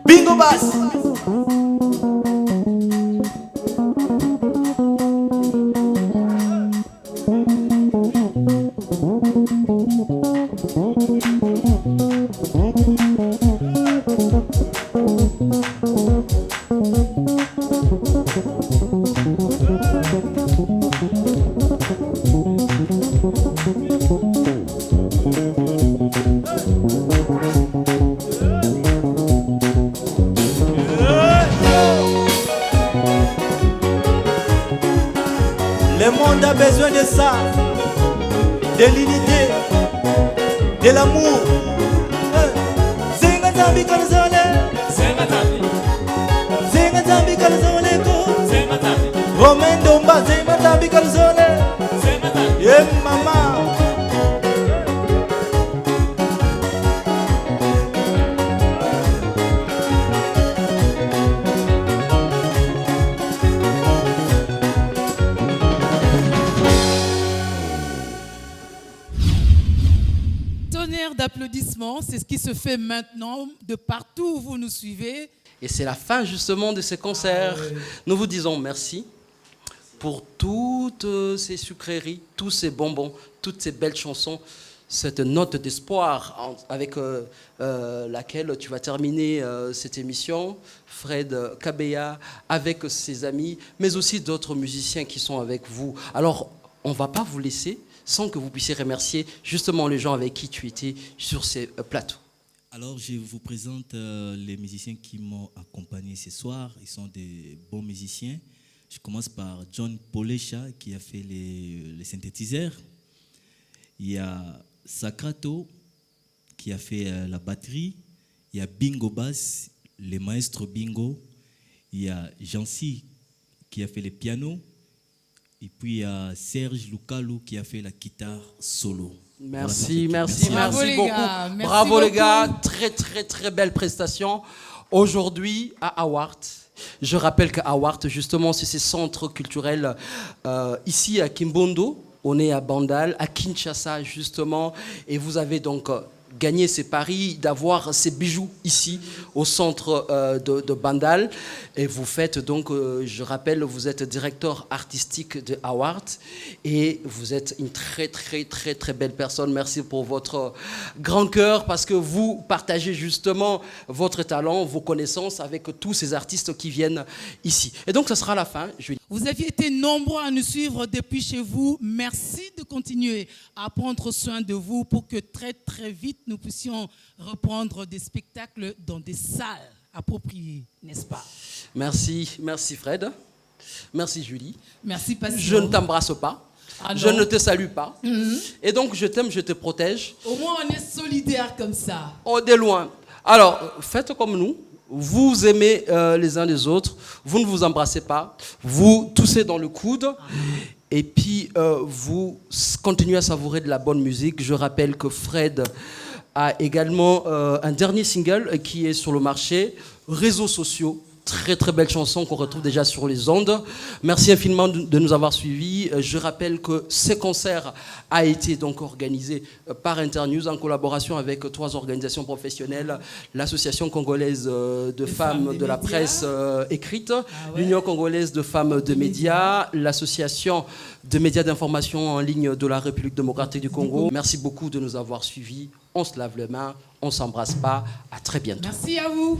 Bingo Bass. Le monde a besoin de ça, de l'unité, de l'amour. Zinga zambi kalzole, zinga zambi kalzole ko, Romain Domba zinga zambi kalzole, yeah mama. D'applaudissements, c'est ce qui se fait maintenant de partout où vous nous suivez. Et c'est la fin justement de ce concert. Nous vous disons merci pour toutes ces sucreries, tous ces bonbons, toutes ces belles chansons, cette note d'espoir avec laquelle tu vas terminer cette émission. Fred Kabeya avec ses amis, mais aussi d'autres musiciens qui sont avec vous. Alors, on ne va pas vous laisser sans que vous puissiez remercier justement les gens avec qui tu étais sur ces plateaux. Alors, je vous présente les musiciens qui m'ont accompagné ce soir. Ils sont des bons musiciens. Je commence par John Polesha qui a fait les synthétiseurs. Il y a Sakrato qui a fait la batterie. Il y a Bingo Bass, le maestro Bingo. Il y a Jancy qui a fait les pianos. Et puis il y a Serge Lukalu qui a fait la guitare solo. Merci, voilà, merci beaucoup. Merci Bravo beaucoup. les gars, très très très belle prestation. Aujourd'hui à Awart, je rappelle qu'à Awart justement c'est ce centre culturel ici à Kimbondo. On est à Bandal, à Kinshasa justement, et vous avez donc gagné ces paris d'avoir ces bijoux ici au centre de Bandal. Et vous faites donc, je rappelle, vous êtes directeur artistique de Awart et vous êtes une très très très très belle personne. Merci pour votre grand cœur parce que vous partagez justement votre talent, vos connaissances avec tous ces artistes qui viennent ici. Et donc, ce sera la fin. Vous aviez été nombreux à nous suivre depuis chez vous. Merci de continuer à prendre soin de vous pour que très très vite nous puissions reprendre des spectacles dans des salles appropriées, n'est-ce pas? Merci, merci Fred. Merci Julie. Merci Pascal. Je ne t'embrasse pas. Je ne te salue pas. Et donc, je t'aime, je te protège. Au moins, on est solidaires comme ça. Oh, de loin. Alors, faites comme nous. Vous aimez les uns les autres. Vous ne vous embrassez pas. Vous toussez dans le coude. Et puis, vous continuez à savourer de la bonne musique. Je rappelle que Fred a également un dernier single qui est sur le marché, Réseaux sociaux. Très très belle chanson qu'on retrouve déjà sur les ondes. Merci infiniment de nous avoir suivis. Je rappelle que ce concert a été donc organisé par Internews en collaboration avec 3 organisations professionnelles, l'Association congolaise de femmes de la presse écrite, l'Union congolaise de femmes de médias, l'Association de médias d'information en ligne de la République démocratique du Congo. Merci beaucoup de nous avoir suivis. On se lave les mains, on ne s'embrasse pas. À très bientôt. Merci à vous.